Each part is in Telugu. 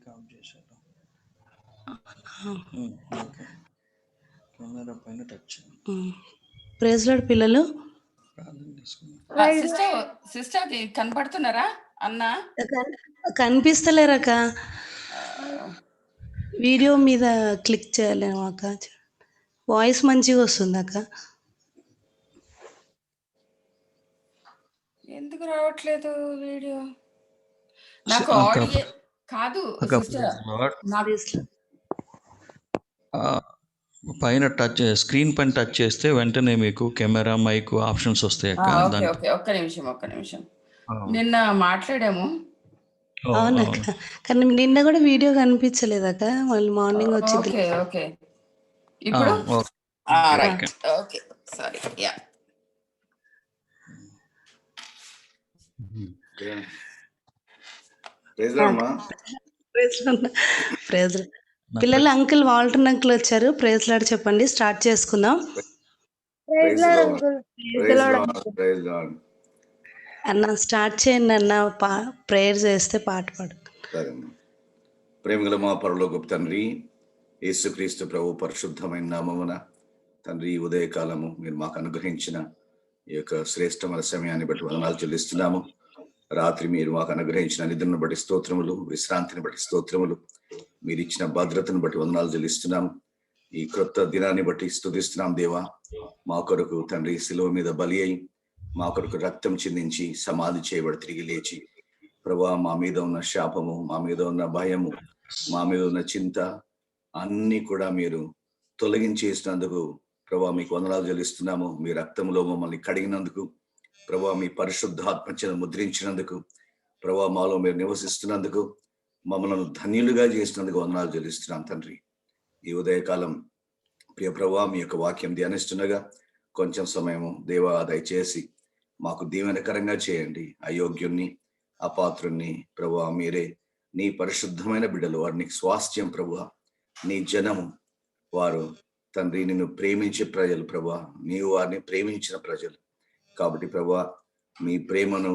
మైక్ ఆఫ్ చేశారు. ఓకే, కెమెరా పైన టచ్ చేయండి. ప్రైజ్ లార్డ్ పిల్లలు, ప్రార్థన చేసుకున్నాం. సిస్టర్ కనపడుతున్నారా అన్న? కనిపిస్తలేరక్క. వీడియో మీద క్లిక్ చేయలేము అక్క. వాయిస్ మంచిగా వస్తుంది అక్క. ఎందుకు రావట్లేదు వీడియో? నాకు ఆడియో కాదు సిస్టర్, పైన టచ్ స్క్రీన్ పైన టచ్ చేస్తే వెంటనే మీకు కెమెరా మైక్ ఆప్షన్స్ వస్తాయి అక్క. ఓకే, ఒక్క నిమిషం. నిన్న మాట్లాడాము. అవునక్క, కానీ నిన్న కూడా వీడియో కనిపించలేదక్క. మళ్ళీ మార్నింగ్ వచ్చింది. ఓకే ఇప్పుడు right. Okay, sorry. Yeah, praise పిల్లలు. అంకుల్ వాల్టర్ అంకుల్ వచ్చారు. ప్రైజ్ లార్డ్ చెప్పండి, స్టార్ట్ చేసుకుందాం. అన్న స్టార్ట్ చేయండి అన్న. ప్రేయర్ చేస్తే పాట పాడు. ప్రేమగల మా పరలోకపు తండ్రి, యేసుక్రీస్తు ప్రభు పరిశుద్ధమైన నామమున తండ్రి, ఉదయకాలము మీరు మాకు అనుగ్రహించిన ఈ యొక్క శ్రేష్టమైన సమయాన్ని బట్టి వందనాలు చెల్లిస్తున్నాము. రాత్రి మీరు మాకు అనుగ్రహించిన నిద్రను బట్టి స్తోత్రములు, విశ్రాంతిని బట్టి స్తోత్రములు, మీరు ఇచ్చిన భద్రతను బట్టి వందనాలు చెల్లిస్తున్నాం. ఈ క్రొత్త దినాన్ని బట్టి స్తుతిస్తున్నాం. దేవా, మా కొరకు తండ్రి శిలువ మీద బలి అయి మా కొరకు రక్తం చిందించి సమాధి చేయబడి తిరిగి లేచి ప్రభా, మా మీద ఉన్న శాపము, మా మీద ఉన్న భయము, మా మీద ఉన్న చింత అన్ని కూడా మీరు తొలగించేసినందుకు ప్రభా మీకు వందనాలు చెల్లిస్తున్నాము. మీ రక్తంలో మమ్మల్ని కడిగినందుకు ప్రభా, మీ పరిశుద్ధాత్మను ముద్రించినందుకు ప్రభా, మాలో మీరు నివసిస్తున్నందుకు, మమ్మల్ని ధన్యులుగా చేసినందుకు వందనాలు చెల్లిస్తున్నాం తండ్రి. ఈ ఉదయకాలం ప్రియ ప్రభా, మీ యొక్క వాక్యం ధ్యానిస్తుండగా కొంచెం సమయము దేవా దయచేసి మాకు దీవెనకరంగా చేయండి. అయోగ్యుణ్ణి, అపాత్రుణ్ణి ప్రభా మీరే, నీ పరిశుద్ధమైన బిడ్డలు, వారిని స్వాస్థ్యం ప్రభా, నీ జనము, వారు తండ్రి నిన్ను ప్రేమించే ప్రజలు ప్రభా, నీవు వారిని ప్రేమించిన ప్రజలు కాబట్టి ప్రభా, మీ ప్రేమను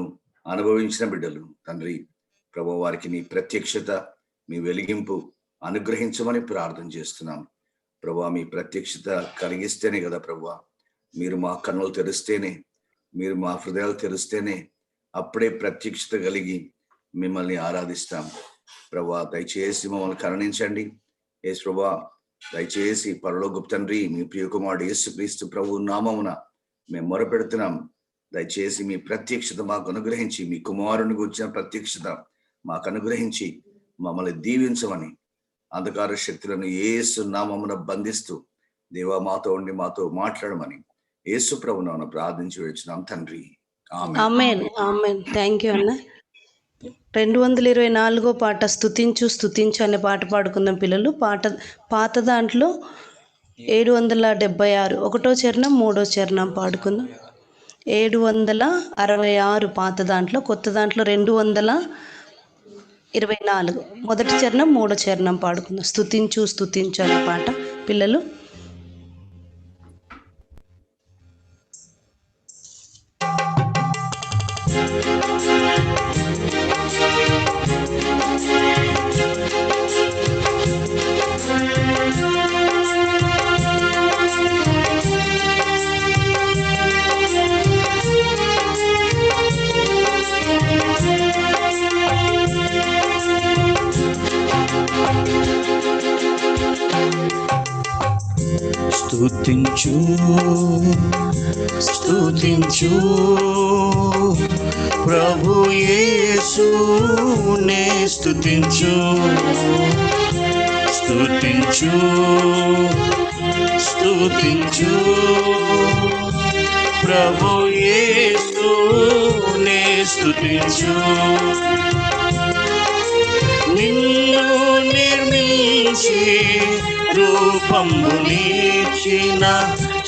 అనుభవించిన బిడ్డలు తండ్రి ప్రభా, వారికి నీ ప్రత్యక్షత, మీ వెలిగింపు అనుగ్రహించమని ప్రార్థన చేస్తున్నాం ప్రభా. మీ ప్రత్యక్షత కలిగిస్తేనే కదా ప్రభా, మీరు మా కన్నులు తెరిస్తేనే, మీరు మా హృదయాలు తెరిస్తేనే అప్పుడే ప్రత్యక్షత కలిగి మిమ్మల్ని ఆరాధిస్తాం ప్రభా. దయచేసి మమ్మల్ని కరుణించండి యేసు ప్రభా. దయచేసి పరలోకపు తండ్రి, మీ ప్రియకుమారుడు యేసుక్రీస్తు ప్రభు నామమున మేము మొరపెడుతున్నాం. దయచేసి మీ ప్రత్యక్షత మాకు అనుగ్రహించి, మీ కుమారుని గురించిన ప్రత్యక్షత మాకు అనుగ్రహించి మమ్మల్ని దీవించమని, అంధకార శక్తులను యేసు నామమున బంధిస్తూ దేవా మాతో ఉండి మాతో మాట్లాడమని యేసు ప్రభు నామమున ప్రార్థించి వేడుచున్నాం తండ్రి. ఆమేన్, ఆమేన్. థ్యాంక్ యూ అన్న. 224 పాట స్తుతించు స్తుతించు అనే పాట పాడుకుందాం పిల్లలు. పాత దాంట్లో 776 ఒకటో చరణం 3వ చరణం పాడుకుందాం. 766 పాత దాంట్లో, కొత్త దాంట్లో 224 మొదటి చరణం 3వ చరణం పాడుకుందాం. స్తుతించు స్తుతించు అనే పాట పిల్లలు. స్తుతించు స్తుతించు ప్రభు యేసునే స్తుతించు, స్తుతించు స్తుతించు ప్రభు యేసునే స్తుతించు. నిన్ను నిర్మించి రూపమునిచ్చిన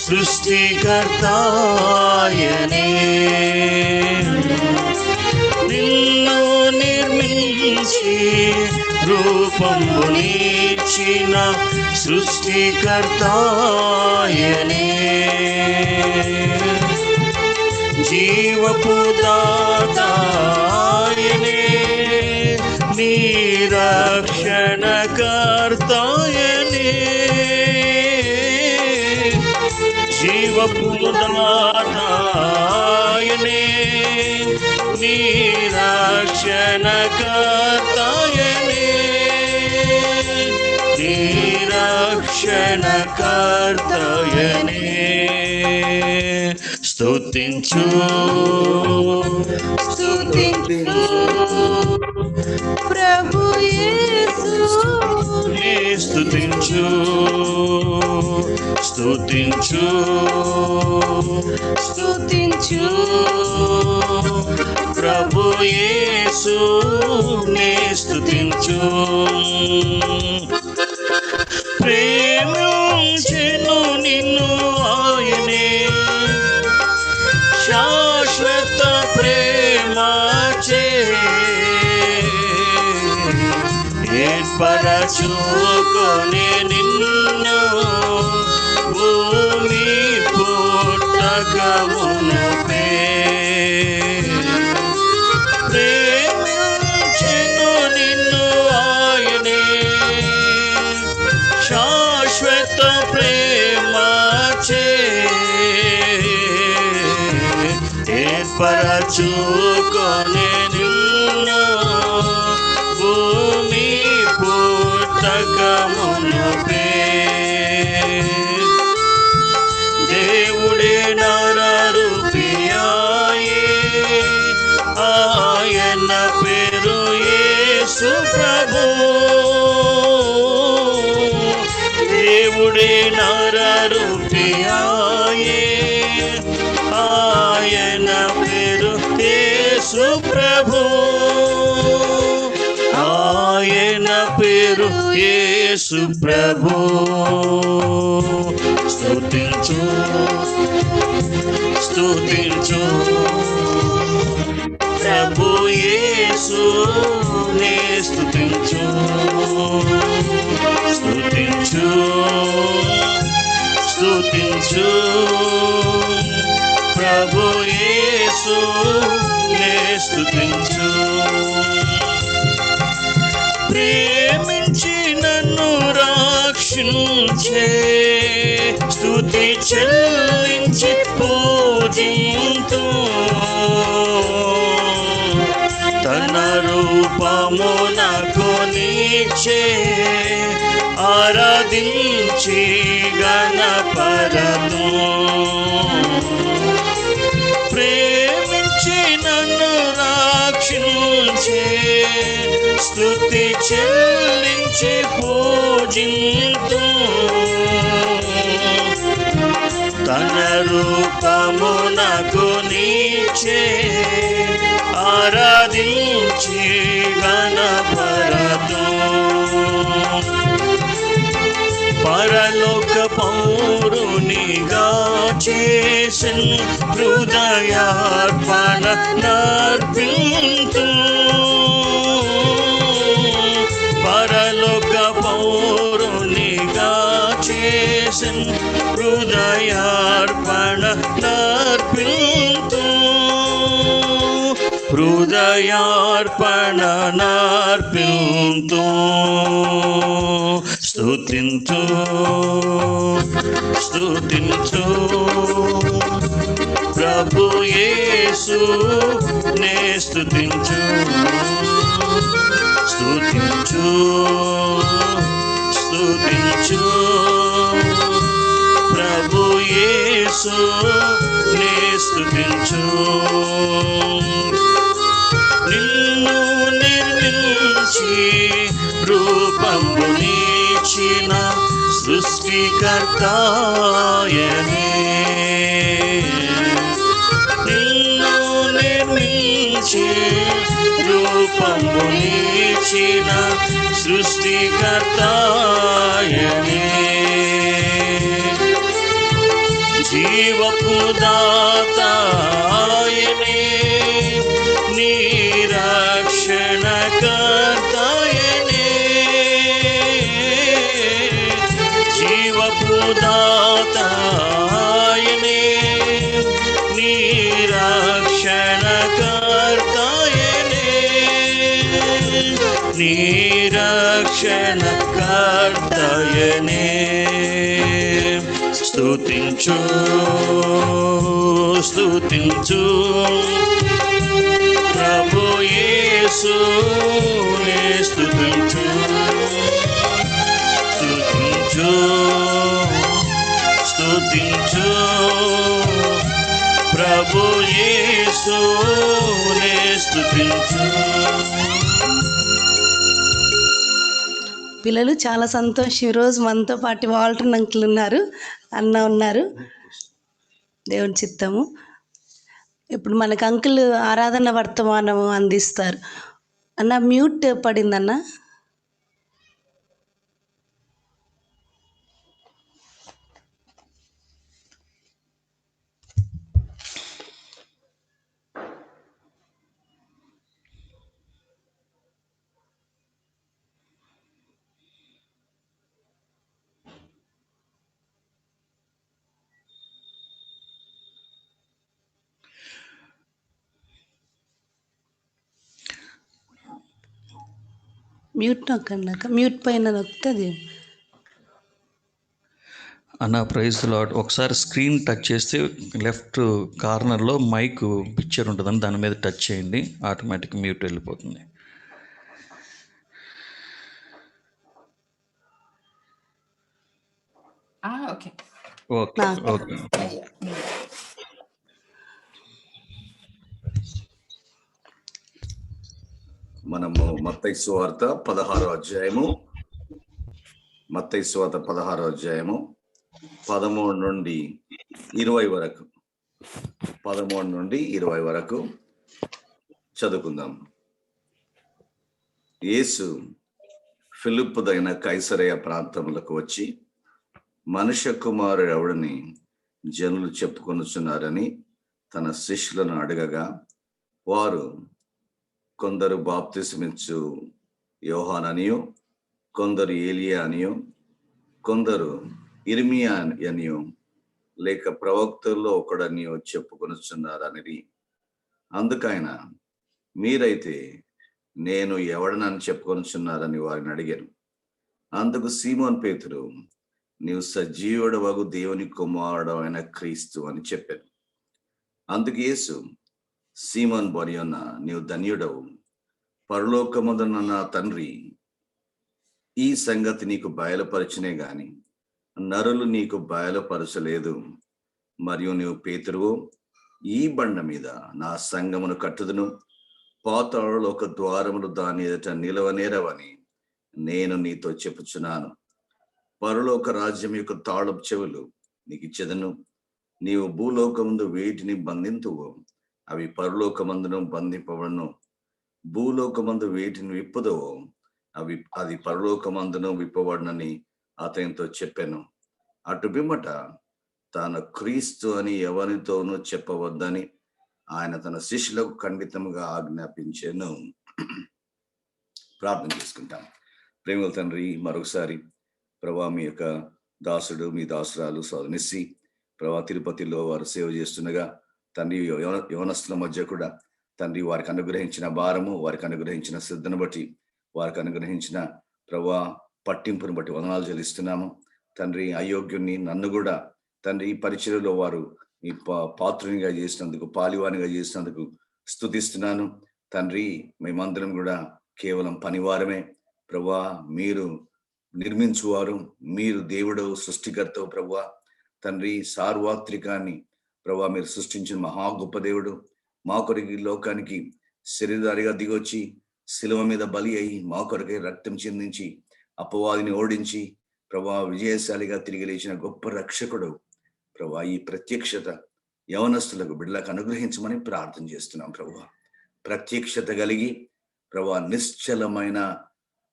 సృష్టికర్తాయనే, నిన్ను నిర్మించి రూపమునిచ్చిన సృష్టికర్తాయనే, జీవపు దాతాయనే, నీరాజాయనే, రక్షణకర్తయనే జీవపు దాతాయనే నీ రక్షణకర్తయనే నీ రక్షణకర్తయనే స్తుతించు స్తుతించు ప్రభు యేసు నీ స్తుతించు స్తుతించు స్తుతించు ప్రభు యేసు నీ స్తుతించు ప్రేమించెను నిన్ను ఆయనే శాశ్వత ప్రేమచే ఏర్పరచుకొని నిన్ను భూమి పుట్టకమునుపే ప్రేమించెను నిన్ను ఆయనే శాశ్వత ప్రేమచే ఏర్పరచుకొని నిన్ను భూమి పుట్టకమునుపే దేవుడే నరరూపియాయే ఆయన పేరు యేసు ప్రభు దేవుడే నరరూపియాయే ఆయన పేరు యేసు ప్రభు ఆయన పేరు యేసు ప్రభు స్తుతించు స్తుతించు ప్రభు యేసు నే స్తుతించు స్తుతించు స్తుతించు ప్రభు యేసు నే స్తుతించు ప్రేమించి నన్ను రక్షించే స్తుతి చెల్లించి పూజింతు తన రూపమునకు నీచే ఆరాధించి గణపరదు ప్రేమించి నన్ను రక్షించే స్తుతి చెల్లించి పూజింతు తన రూపమునకు నీచే ఆరాధించి గణపరదు పరలోక పౌరునిగా చేసన్ హృదయార్పణ నర్పింతు పరలోక పౌరునిగా చేసన్ హృదయార్పణ నర్పింతు హృదయార్పణ నర్పింతు స్తుతించు స్తుతించు ప్రభు యేసు నే స్తుతించు స్తుతించు స్తుతించు ప్రభు యేసు నే స్తుతించు నిన్ను నిర్మించి రూపమునిచ్చిన సృష్టికర్తాయనే నిన్ను నిర్మించి రూపమునిచ్చిన సృష్టికర్తాయనే జీవపు దాతాయనే నీ రక్షణకర్తాయనే జీవపు దాతాయనే నీ రక్షణకర్తాయనే నీ రక్షణకర్తయనే స్తుతించు స్తుతించు ప్రభు యేసునే స్తుతించు స్తుతించు స్తుతించు ప్రభు యేసునే స్తుతించు. పిల్లలు చాలా సంతోషం. ఈరోజు మనతో పాటు వాల్టర్ అంకుల్ ఉన్నారు, అన్న ఉన్నారు. దేవుని చిత్తము. ఇప్పుడు మనకు అంకుల్ ఆరాధన వర్తమానము అందిస్తారు. అన్న మ్యూట్ పడిందన్న. మ్యూట్ నొక్కండి, మ్యూట్ పైన నొక్కుతుంది. అన్న ప్రైజ్ లార్డ్. ఒకసారి స్క్రీన్ టచ్ చేస్తే లెఫ్ట్ కార్నర్లో మైక్ పిక్చర్ ఉంటుందని దాని మీద టచ్ చేయండి, ఆటోమేటిక్ మ్యూట్ వెళ్ళిపోతుంది. Okay okay okay. మనము మత్తయి సువార్త 16వ అధ్యాయము 13 నుండి 20 వరకు 13 నుండి 20 వరకు చదువుకుందాం. యేసు ఫిలిప్పుదైన కైసరయ ప్రాంతములకు వచ్చి మనుష్య కుమారుడు ఎవడని జనులు చెప్పుకొనుచున్నారని తన శిష్యులను అడగగా, వారు కొందరు బాప్తిసమిచ్చు యోహాననియు, కొందరు ఏలియా అనియు, కొందరు ఇర్మియా అనియు, లేక ప్రవక్తల్లో ఒకడనియో చెప్పుకొనుచున్నారని. అందుకైన మీరైతే నేను ఎవడనని చెప్పుకొనుచున్నారని వారిని అడిగారు. అందుకు సీమోన్ పేతురు, నీవు సజీవుడవగు దేవుని కుమారుడు అయిన క్రీస్తు అని చెప్పాను. అందుకు యేసు, సీమోన్ బర్యోన, నీవు ధన్యుడవు. పరలోకమందున్న నా తండ్రి ఈ సంగతి నీకు బయలుపరచునే గాని నరులు నీకు బయలుపరచలేదు. మరియు నీవు పేతురువు, ఈ బండ మీద నా సంఘమును కట్టుదును, పాతాళలోక ద్వారములు దాని ఎదుట నిలవనేరవని నేను నీతో చెప్పుచున్నాను. పరలోక రాజ్యం యొక్క తాళపు చెవులు నీకు ఇచ్చెదను. నీవు భూలోకమందు వేటిని బంధింతువో అవి పరలోకమందును బంధింపబడును, భూలోకమందు వేటిని విప్పుదో అది పరలోకమందును విప్పబడునని అతనితో చెప్పాను. అటు పిమ్మట తాను క్రీస్తు అని ఎవరితోనూ చెప్పవద్దని ఆయన తన శిష్యులకు ఖండితంగా ఆజ్ఞాపించాను. ప్రార్థన చేసుకుంటాం. ప్రేమల తండ్రి, మరొకసారి ప్రభా మీ యొక్క దాసుడు, మీ దాసురాలు సోదనిసి ప్రభా తిరుపతిలో వారు సేవ చేస్తుండగా తండ్రి యవనస్తుల మధ్య కూడా తండ్రి వారికి అనుగ్రహించిన భారము, వారికి అనుగ్రహించిన శ్రద్ధను బట్టి, వారికి అనుగ్రహించిన ప్రభా పట్టింపును బట్టి వందనాలు చెల్లిస్తున్నాము. తండ్రి అయోగ్యుని నన్ను కూడా తండ్రి ఈ పరిచర్యలో వారు ఈ పాత్రునిగా చేసినందుకు, పాలివానిగా చేసినందుకు స్తుతిస్తున్నాను. తండ్రి మేమందరం కూడా కేవలం పనివారమే ప్రభా. మీరు నిర్మించువారు, మీరు దేవుడు, సృష్టికర్తవు ప్రభా. తండ్రి సార్వత్రికాన్ని ప్రభా మీరు సృష్టించిన మహా గొప్ప దేవుడు. మా కొరకు లోకానికి శరీరధారిగా దిగొచ్చి శిలువ మీద బలి అయి మా కొరకై రక్తం చిందించి అపవాదిని ఓడించి ప్రభా విజయశాలిగా తిరిగి లేచిన గొప్ప రక్షకుడు ప్రభా. ఈ ప్రత్యక్షత యవనస్తులకు, బిడ్డలకు అనుగ్రహించమని ప్రార్థన చేస్తున్నాం ప్రభా. ప్రత్యక్షత కలిగి ప్రభా నిశ్చలమైన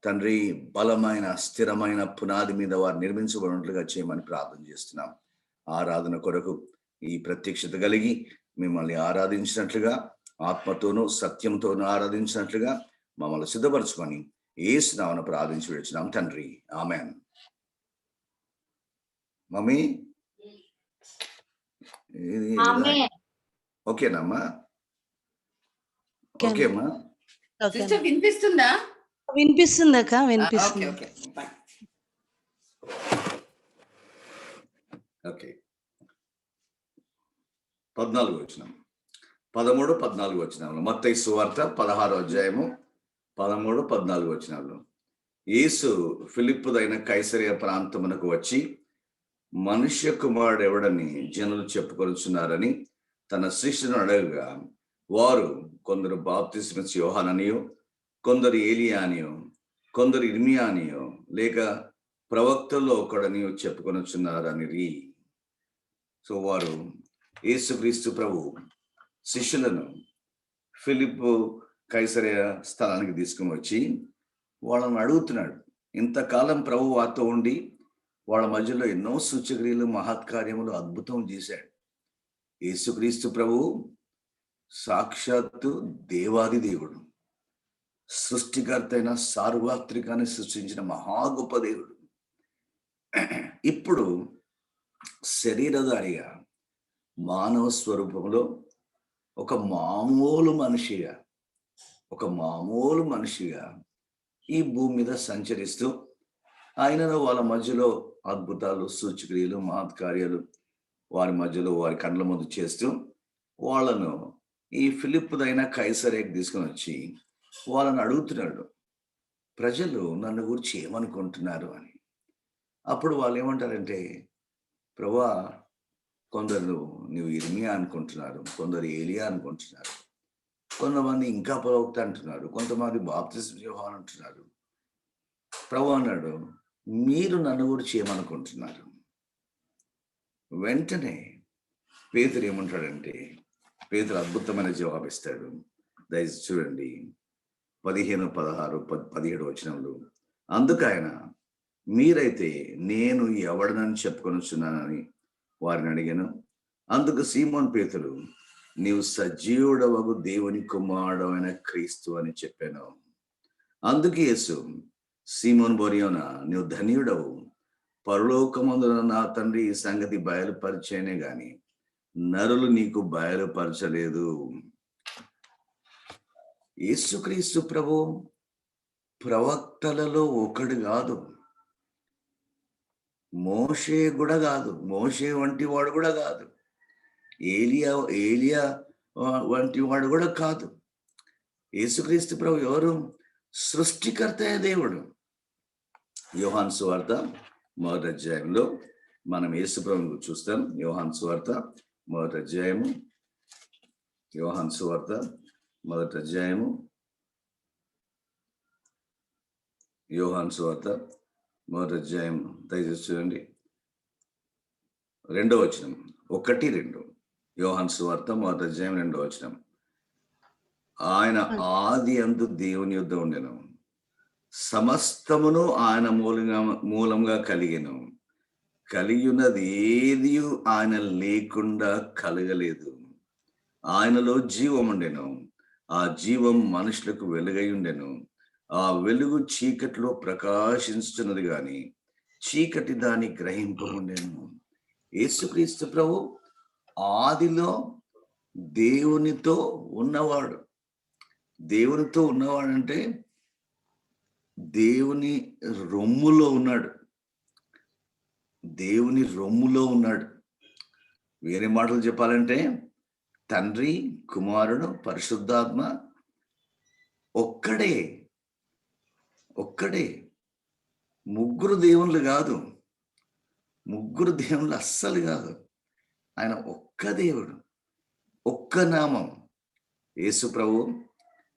తండ్రి బలమైన స్థిరమైన పునాది మీద వారు నిర్మించబడినట్లుగా చేయమని ప్రార్థన చేస్తున్నాం. ఆరాధన కొరకు ఈ ప్రత్యక్షత కలిగి మిమ్మల్ని ఆరాధించినట్లుగా, ఆత్మతోనూ సత్యంతోనూ ఆరాధించినట్లుగా మమ్మల్ని సిద్ధపరచుకొని యేసు నామమున ప్రార్థించి విడుచున్నాం తండ్రి, ఆమెన్. మమ్మీ ఓకేనమ్మా? ఓకేమ్మా. సిస్టర్ వినిపిస్తుందా? వినిపిస్తుంది అక్క, ఓకే వినిపిస్తుంది. Okay bye. ఓకే, 14 వచనం, 13, 14 వచనాలు. మత్తయి సువార్త 16వ అధ్యాయము 13, 14 వచనాలు. యేసు ఫిలిప్పుదైన కైసరియా ప్రాంతమునకు వచ్చి, మనుష్య కుమారుడు ఎవడని జనులు చెప్పుకొనుచున్నారని తన శిష్యులను అడగగా, వారు కొందరు బాప్తిస్మిచ్చి యోహాననియో, కొందరు ఏలియా అనియో, కొందరు ఇర్మియా అనియో, లేక ప్రవక్తల్లో ఒకడనియో చెప్పుకొనుచున్నారని. సో వారు యేసుక్రీస్తు ప్రభు శిష్యులను ఫిలిప్పు కైసరియా స్థలానికి తీసుకుని వచ్చి వాళ్ళని అడుగుతున్నాడు. ఇంతకాలం ప్రభు వారితో ఉండి వాళ్ళ మధ్యలో ఎన్నో సూచక్రియలు, మహత్కార్యములు, అద్భుతం చేశాడు. యేసుక్రీస్తు ప్రభు సాక్షాత్తు దేవాది దేవుడు, సృష్టికర్త అయిన సార్వత్రికాన్ని సృష్టించిన మహా గొప్ప దేవుడు. ఇప్పుడు శరీరధారిగా మానవ స్వరూపంలో ఒక మామూలు మనిషిగా ఈ భూమి మీద సంచరిస్తూ ఆయనను వాళ్ళ మధ్యలో అద్భుతాలు, సూచక్రియలు, మహత్కార్యాలు వారి మధ్యలో వారి కండ్ల ముందు చేస్తూ వాళ్ళను ఈ ఫిలిప్పుదైన కైసరేకి తీసుకొని వచ్చి వాళ్ళని అడుగుతున్నాడు, ప్రజలు నన్ను గురించి ఏమనుకుంటున్నారు అని. అప్పుడు వాళ్ళు ఏమంటారంటే, ప్రభువా, కొందరు నువ్వు ఇర్మియా అనుకుంటున్నారు, కొందరు ఏలియా అనుకుంటున్నారు, కొంతమంది ఇంకా ప్రవక్త అంటున్నారు, కొంతమంది బాప్తిస్మ యోహాను అంటున్నారు. ప్రభు అన్నాడు, మీరు నన్ను గురించి ఏమనుకుంటున్నారు? వెంటనే పేతురు ఏమంటాడంటే, పేతురు అద్భుతమైన జవాబిస్తాడు. దయచేసి చూడండి 15, 16, 17 వచనంలో. అందుకు ఆయన, మీరైతే నేను ఎవడనని చెప్పుకొనుచున్నానని వారిని అడిగాను. అందుకు సీమోన్ పేతురు, నీవు సజీవుడవగు దేవుని కుమారుడైన క్రీస్తు అని చెప్పాను. అందుకు యేసు, సీమోన్ బొరియోనా, నీవు ధన్యుడవు, పరలోకమందున నా తండ్రి ఈ సంగతి బయలుపరిచేనే గాని నరులు నీకు బయలుపరచలేదు. యేసుక్రీస్తు ప్రభు ప్రవక్తలలో ఒకడు కాదు, మోషే కూడా కాదు, మోషే వంటి వాడు కూడా కాదు, ఏలియా వంటి వాడు కూడా కాదు. యేసుక్రీస్తు ప్రభు ఎవరు? సృష్టికర్త దేవుడు. యోహాను సువార్త 1వ అధ్యాయంలో మనం యేసు ప్రభువును చూస్తాం. యోహాను సువార్త 1వ అధ్యాయము, యోహాను సువార్త 1వ అధ్యాయము, యోహాను సువార్త 1వ అధ్యాయం. దయచేసి చూడండి 2వ వచనం, 1, 2. యోహాను సువార్త 1వ అధ్యాయం 2వ వచనం. ఆయన ఆది అందు దేవుని యొద్ద ఉండెను, సమస్తమును ఆయన మూలంగా కలిగెను, కలిగినది ఏది ఆయన లేకుండా కలగలేదు. ఆయనలో జీవం ఉండెను, ఆ జీవం మనుషులకు వెలుగై ఉండెను, ఆ వెలుగు చీకటిలో ప్రకాశించుతున్నది గాని చీకటి దాన్ని గ్రహింపకుండెను. యేసుక్రీస్తు ప్రభు ఆదిలో దేవునితో ఉన్నవాడు. దేవునితో ఉన్నవాడంటే దేవుని రొమ్ములో ఉన్నాడు, దేవుని రొమ్ములో ఉన్నాడు. వేరే మాటలు చెప్పాలంటే తండ్రి, కుమారుడు, పరిశుద్ధాత్మ ఒక్కడే. ముగ్గురు దేవుళ్ళు కాదు, ముగ్గురు దేవుళ్ళు అస్సలు కాదు. ఆయన ఒక్క దేవుడు, ఒక్క నామం. యేసు ప్రభు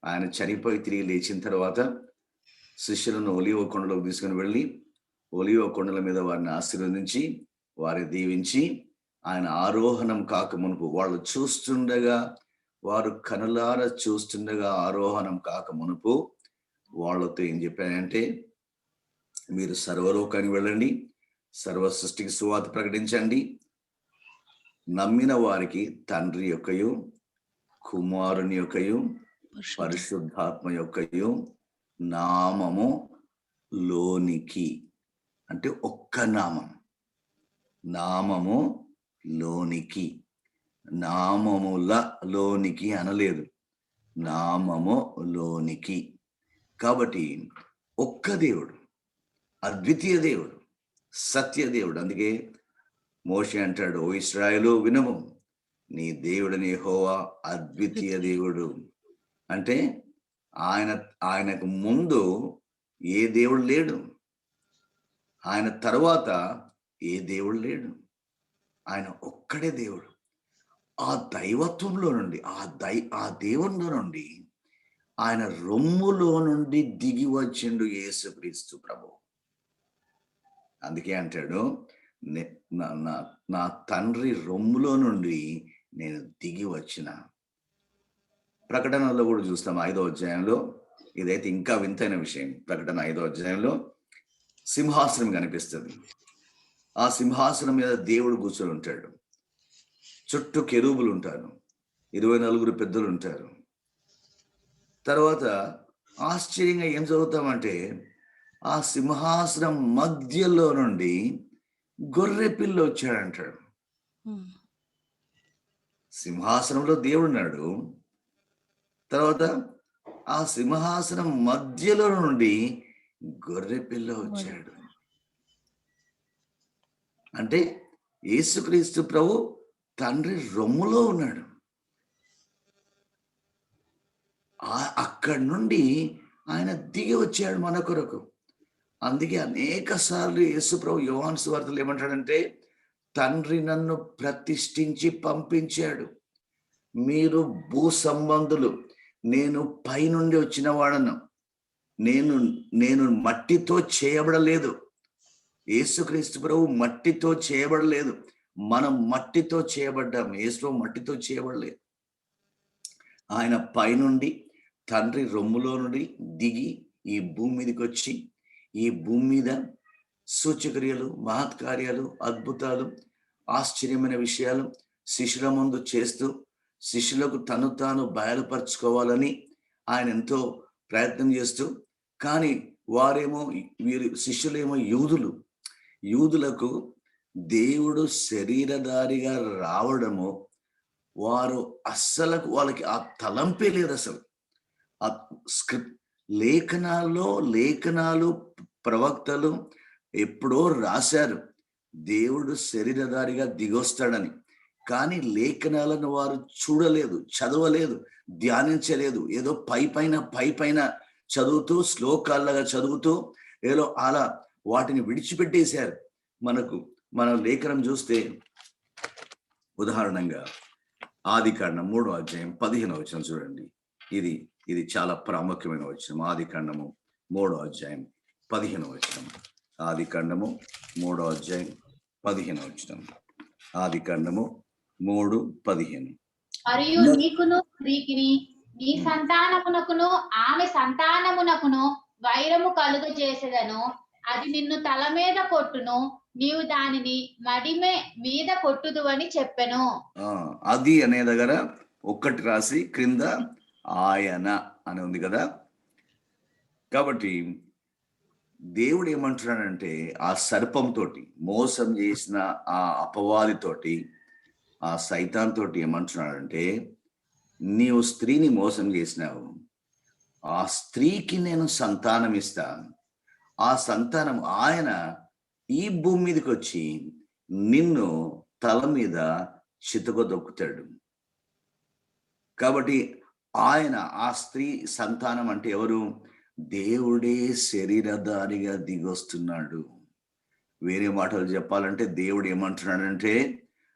ఆయన చనిపోయి తిరిగి లేచిన తర్వాత శిష్యులను ఒలీవ కొండలోకి తీసుకుని వెళ్ళి ఒలీవ కొండల మీద వారిని ఆశీర్వదించి వారిని దీవించి ఆయన ఆరోహణం కాక మునుపు, వాళ్ళు చూస్తుండగా, వారు కనులార చూస్తుండగా ఆరోహణం కాక మునుపు వాళ్ళతో ఏం చెప్పానంటే, మీరు సర్వలోకానికి వెళ్ళండి, సర్వ సృష్టికి సువార్త ప్రకటించండి, నమ్మిన వారికి తండ్రి యొక్కయు, కుమారుని యొక్కయు, పరిశుద్ధాత్మ యొక్కయు నామము లోనికి, అంటే ఒక్క నామం, నామము లోనికి, నామముల లోనికి అనలేదు, నామము లోనికి. కాబట్టి ఒక్క దేవుడు, అద్వితీయ దేవుడు, సత్య దేవుడు. అందుకే మోషే అంటాడు, ఓ ఇశ్రాయేలు వినము, నీ దేవుడని యెహోవా అద్వితీయ దేవుడు. అంటే ఆయనకు ముందు ఏ దేవుడు లేడు, ఆయన తర్వాత ఏ దేవుడు లేడు, ఆయన ఒక్కడే దేవుడు. ఆ దైవత్వంలో నుండి ఆ దేవునిలో నుండి ఆయన రొమ్ములో నుండి దిగి వచ్చిండు యేసుక్రీస్తు ప్రభు. అందుకే అంటాడు, నా తండ్రి రొమ్ములో నుండి నేను దిగి వచ్చిన. ప్రకటనలో కూడా చూస్తాం 5వ అధ్యాయంలో, ఇదైతే ఇంకా వింతైన విషయం. ప్రకటన 5వ అధ్యాయంలో సింహాసనం కనిపిస్తుంది. ఆ సింహాసనం మీద దేవుడు కూర్చొని ఉంటాడు, చుట్టూ కెరూబులు ఉంటారు, 24 పెద్దలు ఉంటారు. తర్వాత ఆశ్చర్యంగా ఏం చదువుతామంటే, ఆ సింహాసనం మధ్యలో నుండి గొర్రె పిల్ల వచ్చాడంటాడు. సింహాసనంలో దేవుడున్నాడు, తర్వాత ఆ సింహాసనం మధ్యలో నుండి గొర్రె పిల్ల వచ్చాడు. అంటే యేసుక్రీస్తు ప్రభు తండ్రి రొమ్ములో ఉన్నాడు. అక్కడి నుండి ఆయన దిగి వచ్చాడు మన కొరకు. అందుకే అనేక సార్లు యేసు ప్రభు యోహాను సువార్తలో ఏమంటాడంటే, తండ్రి నన్ను ప్రతిష్ఠించి పంపించాడు, మీరు భూ సంబంధులు, నేను పైనుండి వచ్చిన వాడను, నేను మట్టితో చేయబడలేదు. యేసుక్రీస్తు ప్రభు మట్టితో చేయబడలేదు, మనం మట్టితో చేయబడ్డాం. యేసు మట్టితో చేయబడలేదు. ఆయన పైనుండి తండ్రి రొమ్ములో నుండి దిగి ఈ భూమి మీదకి వచ్చి, ఈ భూమి మీద సూచక్రియలు, మహత్కార్యాలు, అద్భుతాలు, ఆశ్చర్యమైన విషయాలు శిష్యుల ముందు చేస్తూ శిష్యులకు తను తాను బయలుపరచుకోవాలని ఆయన ఎంతో ప్రయత్నం చేస్తూ, కానీ శిష్యులేమో యూదులకు దేవుడు శరీరధారిగా రావడము వారు వాళ్ళకి ఆ తలంపే లేదు. అసలు ఆ లేఖనాలు ప్రవక్తలు ఎప్పుడో రాశారు దేవుడు శరీరధారిగా దిగొస్తాడని. కానీ లేఖనాలను వారు చూడలేదు, చదవలేదు, ధ్యానించలేదు. ఏదో పైపైన చదువుతూ, శ్లోకాలుగా చదువుతూ ఏదో అలా వాటిని విడిచిపెట్టేశారు. మన లేఖనం చూస్తే ఉదాహరణంగా ఆదికాండం 3వ అధ్యాయం 15వ వచనం చూడండి. ఇది చాలా ప్రాముఖ్యమైన వచనం. ఆదికాండము 3వ అధ్యాయం 15వ వచనం. ఆదికాండము 3వ అధ్యాయం 15వ వచనం. ఆదికాండము 3:15. మరియు నీకును స్త్రీకిని నీ సంతానమునకును ఆమె సంతానమునకును వైరము కలుగ చేసేదను, అది నిన్ను తల మీద కొట్టును, నీవు దానిని మడిమె మీద కొట్టుదు అని చెప్పెను. అది అనే దగ్గర ఒక్కటి రాసి క్రింద ఆయన అని ఉంది కదా. కాబట్టి దేవుడు ఏమంటున్నాడంటే, ఆ సర్పంతో మోసం చేసిన ఆ అపవాదితోటి, ఆ సైతాన్ తోటి ఏమంటున్నాడంటే, నీవు స్త్రీని మోసం చేసినావు, ఆ స్త్రీకి నేను సంతానం ఇస్తాను, ఆ సంతానం ఆయన ఈ భూమి మీదకి వచ్చి నిన్ను తల మీద చితక దొక్కుతాడు. కాబట్టి ఆయన ఆ స్త్రీ సంతానం అంటే ఎవరు? దేవుడే శరీరధారిగా దిగొస్తున్నాడు. వేరే మాటలు చెప్పాలంటే దేవుడు ఏమంటున్నాడంటే,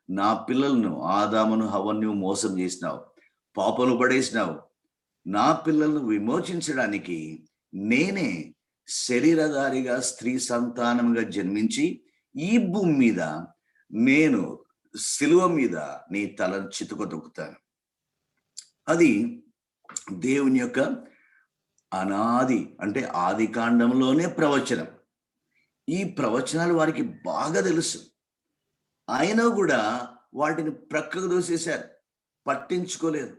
నా పిల్లలను ఆదామును హవ్వను మోసం చేసినావు, పాపలు పడేసినావు, నా పిల్లలను విమోచించడానికి నేనే శరీరధారిగా స్త్రీ సంతానంగా జన్మించి ఈ భూమి మీద నేను శిలువ మీద నీ తలను చితుక దొక్కుతాను. అది దేవుని యొక్క అనాది అంటే ఆది కాండంలోనే ప్రవచనం. ఈ ప్రవచనాలు వారికి బాగా తెలుసు, అయినా కూడా వాటిని ప్రక్కకు దోసేశారు, పట్టించుకోలేదు,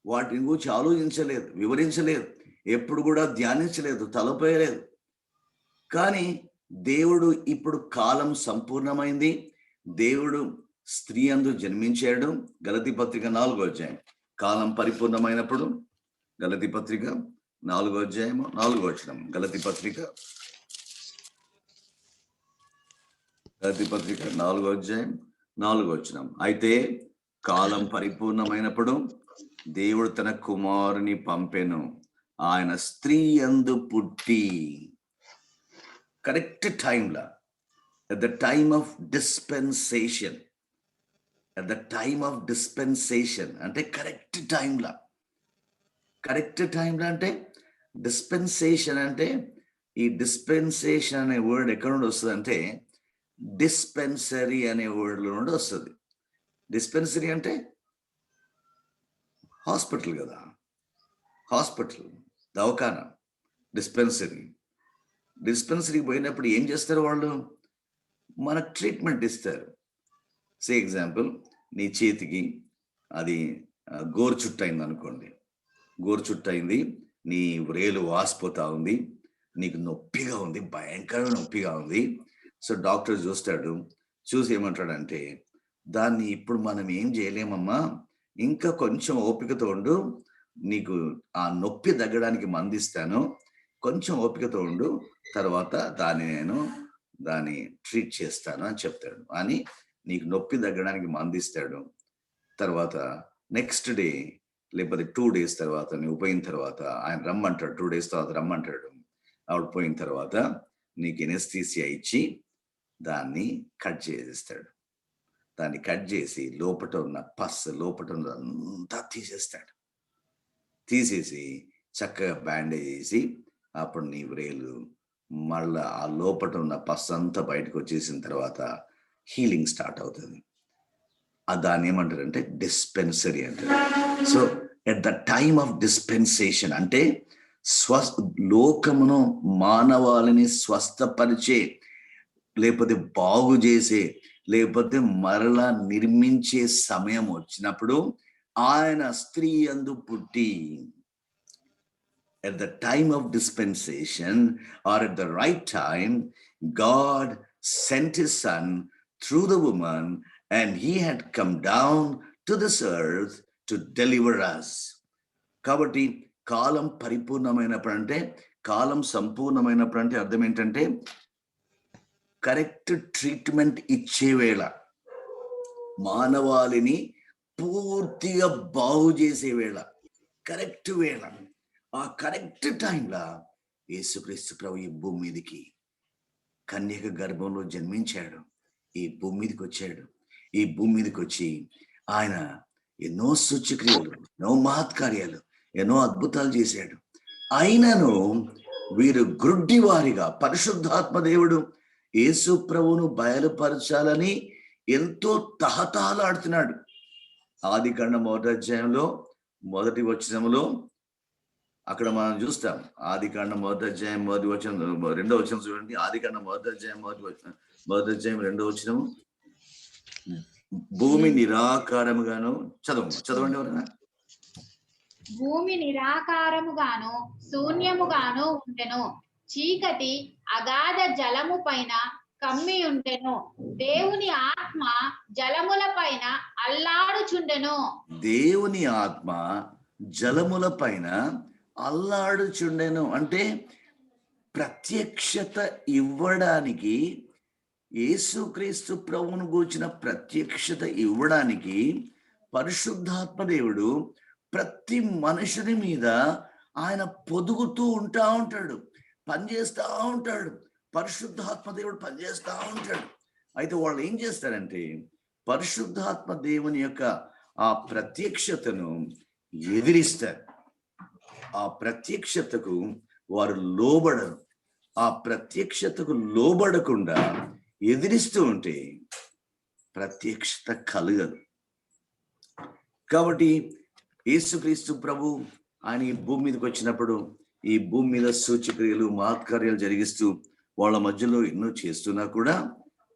వాటిని గురించి ఆలోచించలేదు, వివరించలేదు, ఎప్పుడు కూడా ధ్యానించలేదు, తలపోయలేదు. కానీ దేవుడు ఇప్పుడు కాలం సంపూర్ణమైంది, దేవుడు స్త్రీ అందు జన్మించాడు. గలతీ పత్రిక 4వ అధ్యాయం. కాలం పరిపూర్ణమైనప్పుడు, గలతీ పత్రిక 4వ అధ్యాయము 4వ వచనం. గలతీ పత్రిక 4వ అధ్యాయం 4వ వచనం. అయితే కాలం పరిపూర్ణమైనప్పుడు దేవుడు తన కుమారుని పంపెను, ఆయన స్త్రీ యందు పుట్టి. కరెక్ట్ టైంలా, at the time of dispensation, at the time of dispensation అంటే కరెక్ట్ టైంలా. కరెక్ట్ టైంలా అంటే డిస్పెన్సేషన్ అంటే, ఈ డిస్పెన్సేషన్ అనే వర్డ్ ఎక్కడ నుండి వస్తుంది అంటే డిస్పెన్సరీ అనే వర్డ్లో నుండి వస్తుంది. డిస్పెన్సరీ అంటే హాస్పిటల్ కదా, హాస్పిటల్, దవాఖానా, డిస్పెన్సరీ. డిస్పెన్సరీకి పోయినప్పుడు ఏం చేస్తారు వాళ్ళు? మనకు ట్రీట్మెంట్ ఇస్తారు. సే ఎగ్జాంపుల్, నీ చేతికి అది గోరు చుట్టు అయింది అనుకోండి, గోరు చుట్టు అయింది, నీ వ్రేలు వాసిపోతా ఉంది, నీకు నొప్పిగా ఉంది, భయంకరమైన నొప్పిగా ఉంది. సో డాక్టర్ చూస్తాడు, చూసి ఏమంటాడంటే, దాన్ని ఇప్పుడు మనం ఏం చేయలేమమ్మా, ఇంకా కొంచెం ఓపికతో ఉండు, నీకు ఆ నొప్పి తగ్గడానికి మందిస్తాను, కొంచెం ఓపికతో ఉండు, తర్వాత దాన్ని ట్రీట్ చేస్తాను అని చెప్తాడు. అని నీకు నొప్పి తగ్గడానికి మందిస్తాడు. తర్వాత నెక్స్ట్ డే లేకపోతే 2 days తర్వాత నువ్వు పోయిన తర్వాత ఆయన రమ్మంటాడు, 2 days తర్వాత రమ్మంటాడు. ఆవిడ పోయిన తర్వాత నీకు ఎనెస్థీసియా ఇచ్చి దాన్ని కట్ చేసేస్తాడు. దాన్ని కట్ చేసి లోపట ఉన్న పస్, లోపట ఉన్నదంతా తీసేస్తాడు. తీసేసి చక్కగా బ్యాండేజ్ చేసి అప్పుడు నీ వ్రేలు మళ్ళా ఆ లోపట ఉన్న పస్ అంతా బయటకు వచ్చేసిన తర్వాత హీలింగ్ స్టార్ట్ అవుతుంది. దాన్ని ఏమంటారంటే డిస్పెన్సరీ అంటారు. So at the time of dispensation అంటే లోకమును, మానవాళిని స్వస్థపరిచే, లేకపోతే బాగు చేసే, లేకపోతే మరలా నిర్మించే సమయం వచ్చినప్పుడు ఆయన స్త్రీ యందు పుట్టి. At the time of dispensation, or at the right time, God sent his son through the woman, and he had come down to this earth to deliver us. కాబట్టి కాలం పరిపూర్ణమైనప్పుడు అంటే, కాలం సంపూర్ణమైనప్పుడు అంటే అర్థం ఏంటంటే కరెక్ట్ ట్రీట్మెంట్ ఇచ్చే వేళ, మానవాళిని పూర్తిగా బాగు చేసే వేళ, కరెక్ట్ వేళ. ఆ కరెక్ట్ టైంలో యేసుక్రీస్తు ప్రభు ఈ భూమి మీదకి కన్యక గర్భంలో జన్మించాడు, ఈ భూమి మీదకి వచ్చాడు. ఈ భూమి మీదకి వచ్చి ఆయన ఎన్నో సూచక్రియలు, ఎన్నో మహత్కార్యాలు, ఎన్నో అద్భుతాలు చేశాడు. అయినను వీరు గ్రుడ్డి వారిగా, పరిశుద్ధాత్మ దేవుడు యేసు ప్రభువును బయలుపరచాలని ఎంతో తహతహలాడుతున్నాడు. ఆదికాండం 1వ అధ్యాయంలో 1వ వచనంలో అక్కడ మనం చూస్తాం. ఆదికాండం 1వ అధ్యాయం 1వ వచనం, 2వ వచనం చూడండి. ఆదికాండం 1వ అధ్యాయం 1వ అధ్యాయం 2వ వచనం. భూమి నిరాకారముగాను, చదవండి ఎవరైనా. భూమి నిరాకారముగాను శూన్యముగాను ఉండెను, చీకటి అగాధ జలము పైన కమ్మి ఉండెను, దేవుని ఆత్మ జలముల పైన అల్లాడుచుండెను. దేవుని ఆత్మ జలముల పైన అల్లాడుచుండెను అంటే ప్రత్యక్షత ఇవ్వడానికి, యేసుక్రీస్తు ప్రభువును గూర్చిన ప్రత్యక్షత ఇవ్వడానికి పరిశుద్ధాత్మ దేవుడు ప్రతి మనుషుని మీద ఆయన పొదుగుతూ ఉంటాడు, పనిచేస్తూ ఉంటాడు. పరిశుద్ధాత్మ దేవుడు పనిచేస్తూ ఉంటాడు. అయితే వాళ్ళు ఏం చేస్తారంటే పరిశుద్ధాత్మ దేవుని యొక్క ఆ ప్రత్యక్షతను ఎదిరిస్తారు. ఆ ప్రత్యక్షతకు వారు లోబడరు. ఆ ప్రత్యక్షతకు లోబడకుండా ఎదిరిస్తూ ఉంటే ప్రత్యక్షత కలగదు. కాబట్టి యేసుక్రీస్తు ప్రభు ఆయన ఈ భూమి మీదకి వచ్చినప్పుడు ఈ భూమి మీద సూచక్రియలు, మహత్కార్యాలు జరిగిస్తూ వాళ్ళ మధ్యలో ఎన్నో చేస్తున్నా కూడా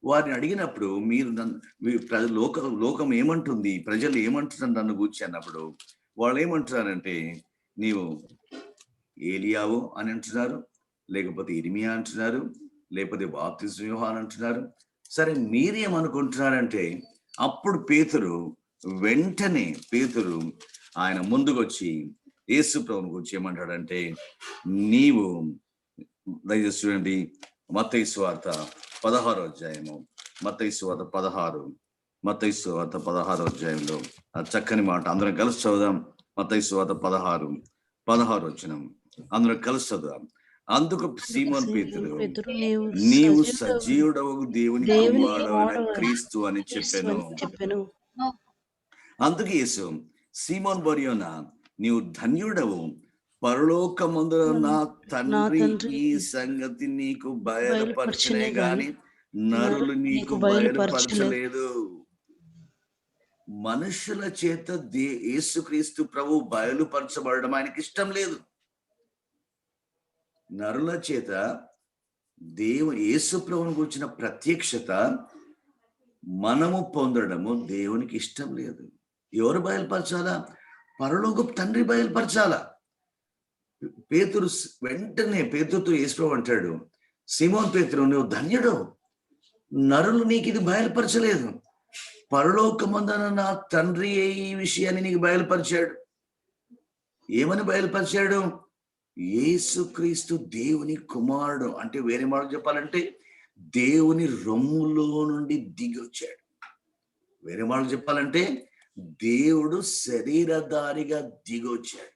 వారిని అడిగినప్పుడు లోకం ఏమంటుంది, ప్రజలు ఏమంటున్నారు నన్ను గూర్చి అన్నప్పుడు వాళ్ళు ఏమంటున్నారంటే నీవు ఏలియావు అని అంటున్నారు, లేకపోతే ఇర్మియా అంటున్నారు, లేకపోతే బాప్తిస్మ యోహాను అంటున్నారు. సరే మీరేమనుకుంటున్నారంటే అప్పుడు వెంటనే పేతురు ఆయన ముందుకొచ్చి యేసు ప్రభుని గురించి ఏమంటాడంటే, నీవు దయచేసి చూడండి, మత్తయి సువార్త 16వ అధ్యాయము, మత్తయి సువార్త 16వ అధ్యాయంలో ఆ చక్కని మాట అందరం కలిసి చదువుదాం. మత్తయి సువార్త 16 వచనం అందరం కలిసి చదువుదాం. అందుకు సీమోను పేతురు, నీవు సజీవుడవు దేవుని కుమారుడైన క్రీస్తు అని చెప్పెను. అందుకు యేసు, సీమోన్ బర్యోనా, నీవు ధన్యుడవు, పరలోకమందున నా తండ్రి ఈ సంగతి నీకు బయలుపరచనే గాని నరులు నీకు బయలుపరచలేదు. మనుషుల చేత యేసుక్రీస్తు ప్రభు బయలుపరచబడడం ఆయనకి ఇష్టం లేదు. నరుల చేత యేసు ప్రభువుని గురించిన ప్రత్యక్షత మనము పొందడము దేవునికి ఇష్టం లేదు. ఎవరు బయలుపరచాలా? పరలోకపు తండ్రి బయలుపరచాలా. పేతురు వెంటనే పేతురుతో యేసు ప్రభు అంటాడు, సీమోన్ పేతురు, నువ్వు ధన్యుడు, నరులు నీకు ఇది బయలుపరచలేదు, పరలోకమందున నా తండ్రి ఈ విషయాన్ని నీకు బయలుపరిచాడు. ఏమని బయలుపరిచాడు? యేసుక్రీస్తు దేవుని కుమారుడు. అంటే వేరే మాట చెప్పాలంటే దేవుని రొమ్ములో నుండి దిగి వచ్చాడు. వేరే మాట చెప్పాలంటే దేవుడు శరీరధారిగా దిగి వచ్చాడు.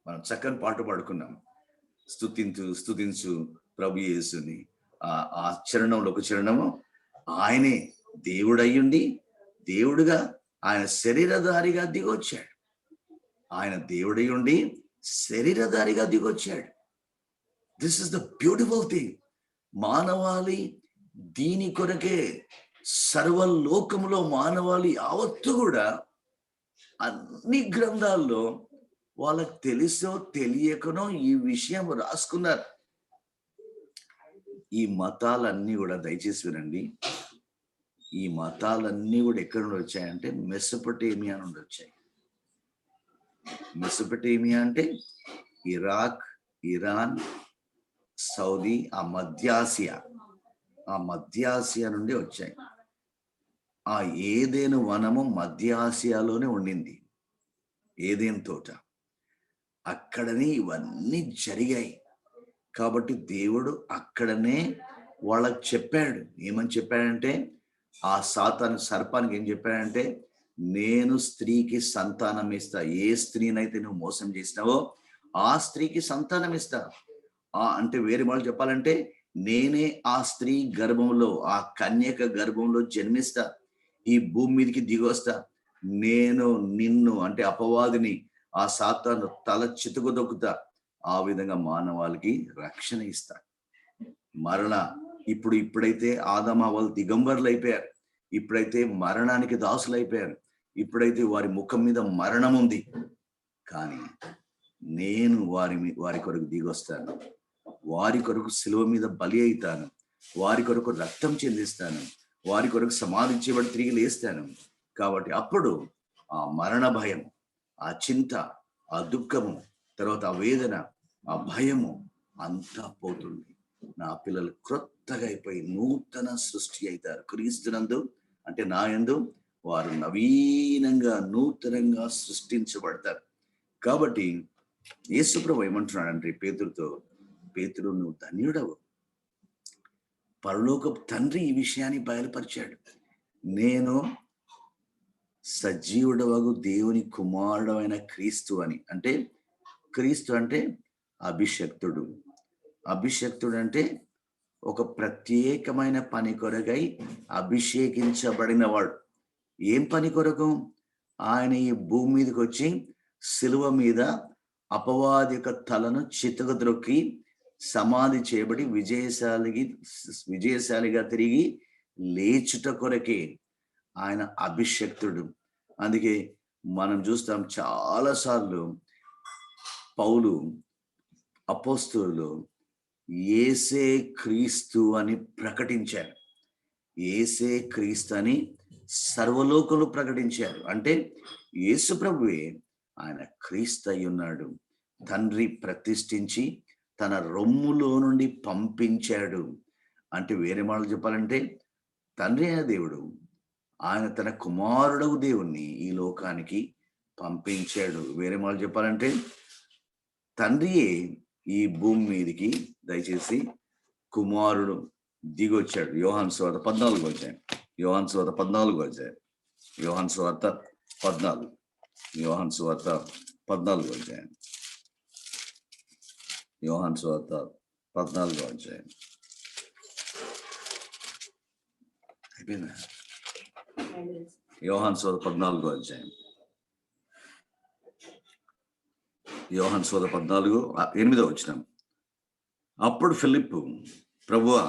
మనం చక్కని పాట పాడుకున్నాం, స్తుతించు ప్రభు యేసుని. ఆ చరణంలో ఒక చరణము, ఆయనే దేవుడయ్యుండి దేవుడుగా ఆయన శరీరధారిగా దిగొచ్చాడు. ఆయన దేవుడయ్యుండి శరీరధారిగా దిగొచ్చాడు. This is the beautiful thing. మానవాళి దీని కొరకే, సర్వలోకంలో మానవాళి యావత్తు కూడా అన్ని గ్రంథాల్లో వాళ్ళకి తెలుసో తెలియకనో ఈ విషయం రాసుకున్నారు. ఈ మతాలన్నీ కూడా దయచేసి వినండి, ఈ మతాలన్నీ కూడా ఎక్కడి నుండి వచ్చాయంటే మెసొపొటేమియా నుండి వచ్చాయి. మెసొపొటేమియా అంటే ఇరాక్, ఇరాన్, సౌదీ, ఆ మధ్యాసియా నుండి వచ్చాయి. ఆ ఏదెను వనము మధ్యాసియాలోనే ఉండింది, ఏదెను తోట. అక్కడనే ఇవన్నీ జరిగాయి. కాబట్టి దేవుడు అక్కడనే వాళ్ళకి చెప్పాడు. ఏమని చెప్పాడంటే, ఆ సాతాను సర్పానికి ఏం చెప్పాడంటే, నేను స్త్రీకి సంతానం ఇస్తా. ఏ స్త్రీనైతే నువ్వు మోసం చేసినావో ఆ స్త్రీకి సంతానం ఇస్తా. అంటే వేరే వాళ్ళు చెప్పాలంటే, నేనే ఆ స్త్రీ గర్భంలో, ఆ కన్యక గర్భంలో జన్మిస్తా, ఈ భూమి మీదకి దిగొస్తా. నేను నిన్ను అంటే అపవాదిని, ఆ సాతాను తల చితుకుదొక్కుతా. ఆ విధంగా మానవాళికి రక్షణ ఇస్తా. మరలా ఇప్పుడైతే ఆదాము హవ్వలు దిగంబరులు అయిపోయారు, ఇప్పుడైతే మరణానికి దాసులు అయిపోయారు, ఇప్పుడైతే వారి ముఖం మీద మరణం ఉంది. కానీ నేను వారి కొరకు దిగొస్తాను, వారి కొరకు శిలువ మీద బలి అవుతాను, వారి కొరకు రక్తం చెందిస్తాను, వారి కొరకు సమాధి చేయబడి తిరిగి లేస్తాను. కాబట్టి అప్పుడు ఆ మరణ భయం, ఆ చింత, ఆ దుఃఖము, తర్వాత ఆ వేదన, ఆ భయము అంతా పోతుంది. నా పిల్లలు క్రొత్తగా అయిపోయి నూతన సృష్టి అవుతారు. క్రీస్తునందు అంటే నా యందు వారు నవీనంగా నూతనంగా సృష్టించబడతారు. కాబట్టి యేసుప్రభు ఏమంటున్నాడంటే పేతురుతో, పేతురు నువ్వు ధన్యుడవు, పరలోకపు తండ్రి ఈ విషయాన్ని బయలుపరిచాడు. నేను సజీవుడవగు దేవుని కుమారుడైన క్రీస్తు అని. అంటే క్రీస్తు అంటే అభిషక్తుడు. అభిషక్తుడు అంటే ఒక ప్రత్యేకమైన పని కొరకై అభిషేకించబడిన వాడు. ఏం పని కొరకు? ఆయన ఈ భూమి మీదకి వచ్చి శిలువ మీద అపవాది యొక్క తలను చితకద్రొక్కి సమాధి చేయబడి విజయశాలిగా తిరిగి లేచుట కొరకే ఆయన అభిషక్తుడు. అందుకే మనం చూస్తాం చాలాసార్లు పౌలు అపోస్తలులు యేసే క్రీస్తు అని ప్రకటించారు. యేసే క్రీస్తు అని సర్వలోకులు ప్రకటించారు. అంటే యేసు ప్రభువే ఆయన క్రీస్తు అయి ఉన్నాడు. తండ్రి ప్రతిష్ఠించి తన రొమ్ములో నుండి పంపించాడు. అంటే వేరే మాటలు చెప్పాలంటే తండ్రి అయిన దేవుడు ఆయన తన కుమారుడవు దేవుణ్ణి ఈ లోకానికి పంపించాడు. వేరే మాట చెప్పాలంటే తండ్రియే ఈ భూమి మీదకి దయచేసి కుమారుడు దిగొచ్చాడు. యోహాను సువార్త 14 అధ్యాయం, యోహాను సువార్త 14 అధ్యాయం, యోహాను సువార్త 14, యోహాను సువార్త 14 అధ్యాయం, యోహాను సువార్త 14 అధ్యాయం. అయిపోయిందా? యోహాను సువార్త 14 అధ్యాయం, యోహాను సువార్త 14, 8వ వచనం. అప్పుడు ఫిలిప్పు, ప్రభువా,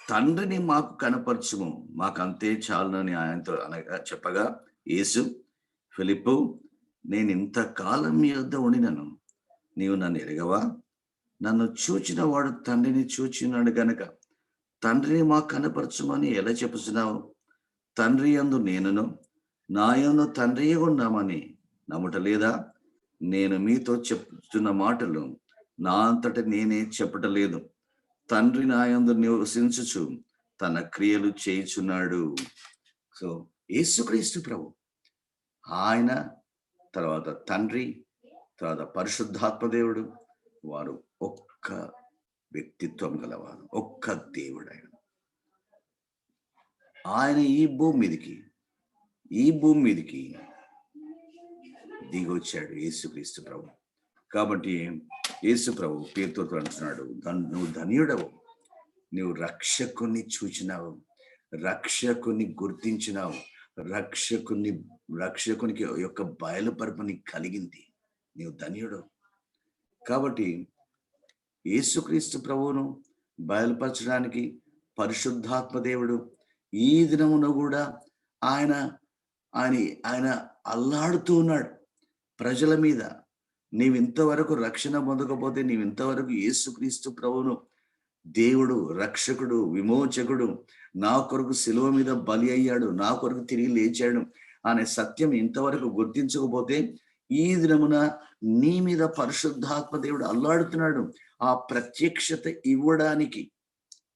తండ్రిని మాకు కనపరచుము, మాకంతే చాలునని ఆయనతో అనగా చెప్పగా, యేసు, ఫిలిప్పు, నేను ఇంతకాలం మీ వద్ద ఉండినను, నీవు నన్ను ఎరగవా? నన్ను చూచిన వాడు తండ్రిని చూచినాడు గనక తండ్రిని మాకు కనపరచుమని ఎలా చెప్పుచున్నావు? తండ్రి యందు నేనును నా యందు తండ్రి ఉన్నామని నమ్ముటలేదా? నేను మీతో చెప్తున్న మాటలు నా అంతట నేనే చెప్పటలేదు, తండ్రి నా యందు నివసించుచు తన క్రియలు చేయుచున్నాడు. సో యేసుక్రీస్తు ప్రభు, ఆయన తర్వాత తండ్రి, తర్వాత పరిశుద్ధాత్మ దేవుడు, వారు ఒక్క వ్యక్తిత్వం గలవారు, ఒక్క దేవుడు. ఆయన ఈ భూమి మీదకి దిగొచ్చాడు యేసుక్రీస్తు ప్రభు. కాబట్టి యేసు ప్రభు పేరుతో అంటున్నాడు, నువ్వు ధన్యుడవు, నువ్వు రక్షకుని చూచినావు, రక్షకుని గుర్తించినావు, రక్షకునికి యొక్క బయలుపరపుని కలిగింది, నీవు ధన్యుడవు. కాబట్టి యేసుక్రీస్తు ప్రభువును బయలుపరచడానికి పరిశుద్ధాత్మ దేవుడు ఈ దినమున కూడా ఆయన ఆయన ఆయన అల్లాడుతూ ఉన్నాడు ప్రజల మీద. నీవు ఇంతవరకు రక్షణ పొందకపోతే, నీవు ఇంతవరకు యేసుక్రీస్తు ప్రభువును దేవుడు, రక్షకుడు, విమోచకుడు, నా కొరకు శిలువ మీద బలి అయ్యాడు, నా కొరకు తిరిగి లేచాడు అనే సత్యం ఇంతవరకు గుర్తించకపోతే, ఈ దినమున నీ మీద పరిశుద్ధాత్మ దేవుడు అల్లాడుతున్నాడు. ఆ ప్రత్యక్షత ఇవ్వడానికి,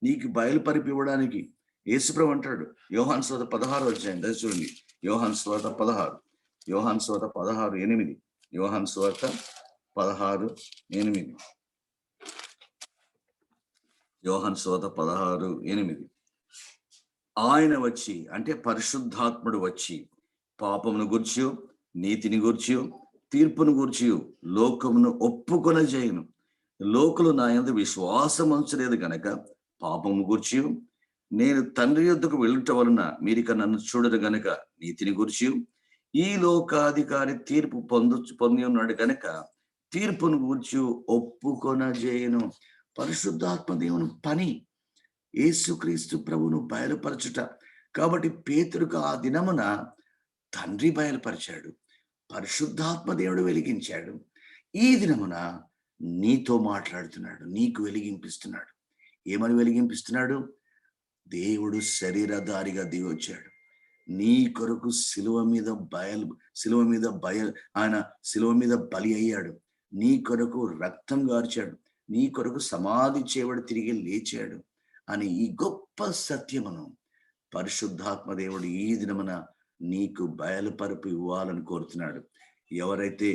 నీకు బయలుపరిపి ఇవ్వడానికి. యేసుప్రభు అంటాడు యోహాను సువార్త 16 అధ్యాయం, చూడండి, యోహాను సువార్త 16, యోహాను సువార్త 16:8, యోహాను సువార్త 16:8, యోహాను సువార్త 16:8. ఆయన వచ్చి, అంటే పరిశుద్ధాత్ముడు వచ్చి, పాపమును గూర్చి, నీతిని గూర్చి, తీర్పును గూర్చి లోకమును ఒప్పుకొన చేయను. లోకులు నా యందు విశ్వాసం ఉంచలేదు గనక పాపము గూర్చి, నేను తండ్రి యొద్దకు వెళ్ళుట వలన మీరిక నన్ను చూడరు గనక నీతిని గూర్చి, ఈ లోకాధికారి తీర్పు పొంది ఉన్నాడు గనక తీర్పును గూర్చి ఒప్పుకొన చేయను. పరిశుద్ధాత్మ దేవుని పని యేసుక్రీస్తు ప్రభువును బయలుపరచుట. కాబట్టి పేతురుకు ఆ దినమున తండ్రి బయలుపరిచాడు, పరిశుద్ధాత్మ దేవుడు వెలిగించాడు. ఈ దినమున నీతో మాట్లాడుతున్నాడు, నీకు వెలిగింపిస్తున్నాడు. ఏమని వెలిగింపిస్తున్నాడు? దేవుడు శరీరధారిగా దిగొచ్చాడు, నీ కొరకు శిలువ మీద బలి అయ్యాడు, నీ కొరకు రక్తం గార్చాడు, నీ కొరకు సమాధి చేయబడి తిరిగి లేచాడు అని ఈ గొప్ప సత్యమును పరిశుద్ధాత్మ దేవుడు ఈ దినమున నీకు బయలుపరుపు ఇవ్వాలని కోరుతున్నాడు. ఎవరైతే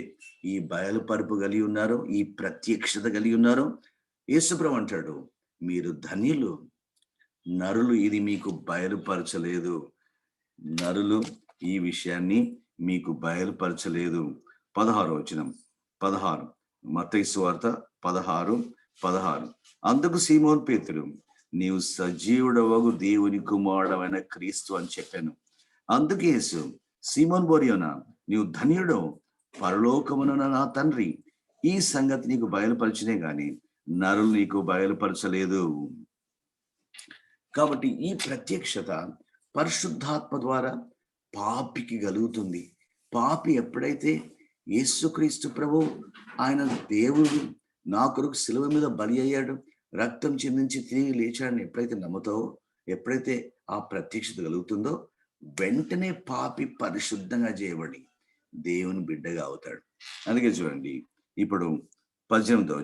ఈ బయలుపరుపు కలిగి ఉన్నారో, ఈ ప్రత్యక్షత కలిగి ఉన్నారో, యేసుప్రభు అంటాడు, మీరు ధన్యులు, నరులు ఇది మీకు బయలుపరచలేదు, నరులు ఈ విషయాన్ని మీకు బయలుపరచలేదు. 16వ వచనం, 16, మత్తయి సువార్త 16:16. అందుకు సీమోను పేతురు, నీవు సజీవుడవగు దేవుని కుమారుడవైన క్రీస్తు అని చెప్పాను. అందుకు యేసు, సీమోను బోరియోనా, నీవు ధన్యుడవు, పరలోకమున నా తండ్రి ఈ సంగతి నీకు బయలుపరచనే గాని నరులు నీకు బయలుపరచలేదు. కాబట్టి ఈ ప్రత్యక్షత పరిశుద్ధాత్మ ద్వారా పాపికి కలుగుతుంది. పాపి ఎప్పుడైతే యేసుక్రీస్తు ప్రభు, ఆయన దేవుడు, నా కొరకు శిలువ మీద బలి అయ్యాడు, రక్తం చిందించి తిరిగి లేచాడని ఎప్పుడైతే నమ్ముతావో, ఎప్పుడైతే ఆ ప్రత్యక్షత కలుగుతుందో, వెంటనే పాపి పరిశుద్ధంగా చేయబడి దేవుని బిడ్డగా అవుతాడు. అందుకే చూడండి, ఇప్పుడు 18వ